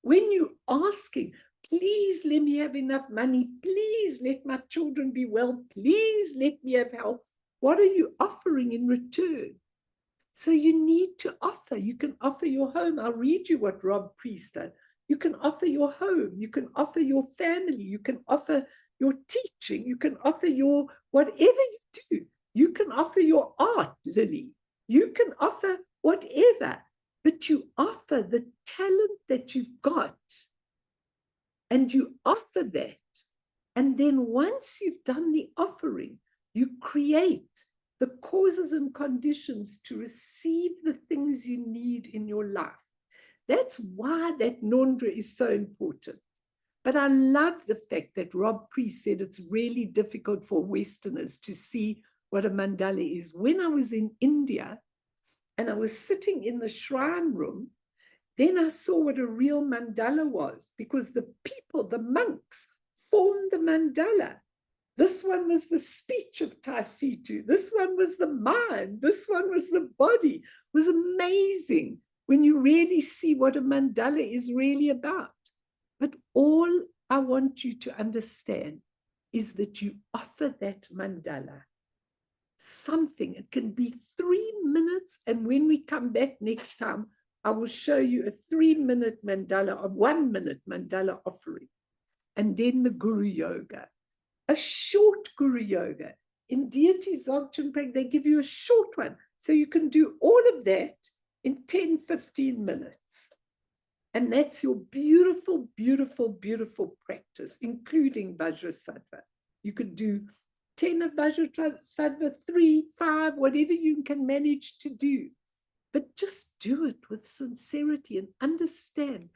When you're asking, please let me have enough money, please let my children be well, please let me have help, what are you offering in return? So you need to offer. You can offer your home. I'll read you what Rob Priest did. You can offer your home, you can offer your family, you can offer your teaching, you can offer your whatever you do. You can offer your art, Lily. You can offer whatever, but you offer the talent that you've got, and you offer that. And then once you've done the offering, you create the causes and conditions to receive the things you need in your life. That's why that Nondra is so important. But I love the fact that Rob Priest said it's really difficult for Westerners to see what a mandala is. When I was in India and I was sitting in the shrine room, then I saw what a real mandala was, because the people, the monks, formed the mandala. This one was the speech of Taisitu. This one was the mind. This one was the body. It was amazing when you really see what a mandala is really about. But all I want you to understand is that you offer that mandala something. It can be 3 minutes, and when we come back next time, I will show you a 3-minute mandala, a 1-minute mandala offering. And then the Guru Yoga, a short Guru Yoga. In Deity Dzogchen Practice, they give you a short one. So you can do all of that in 10, 15 minutes. And that's your beautiful, beautiful, beautiful practice, including Vajrasattva. You could do 10 of Vajrasattva, 3, 5, whatever you can manage to do. But just do it with sincerity and understand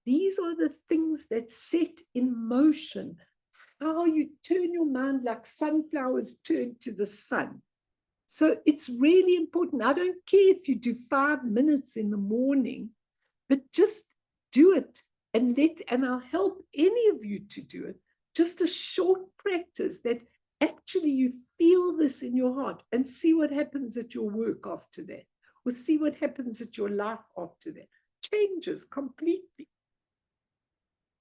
these are the things that set in motion how you turn your mind like sunflowers turn to the sun. So it's really important. I don't care if you do 5 minutes in the morning, but just do it and I'll help any of you to do it. Just a short practice that actually you feel this in your heart, and see what happens at your work after that, or see what happens at your life after that. Changes completely.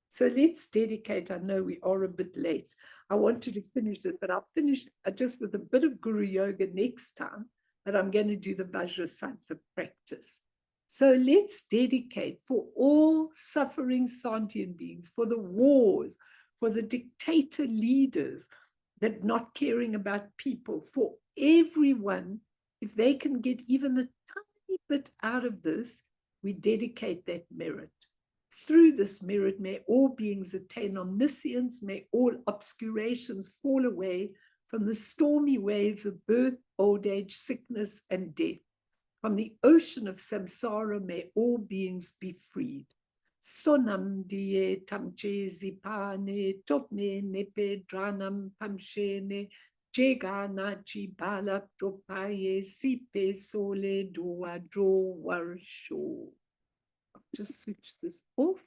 So let's dedicate. I know we are a bit late. I wanted to finish it, but I'll finish just with a bit of Guru Yoga next time, but I'm going to do the Vajrasattva practice. So let's dedicate for all suffering sentient beings, for the wars, for the dictator leaders that not caring about people, for everyone. If they can get even a tiny bit out of this, we dedicate that merit. Through this merit, may all beings attain omniscience, may all obscurations fall away from the stormy waves of birth, old age, sickness, and death. From the ocean of samsara, may all beings be freed. Sonam die tamche zipane, topne nepe dranam pamshene, jeganachi balap topaye, sipe sole doa dro warsho. Just switch this off.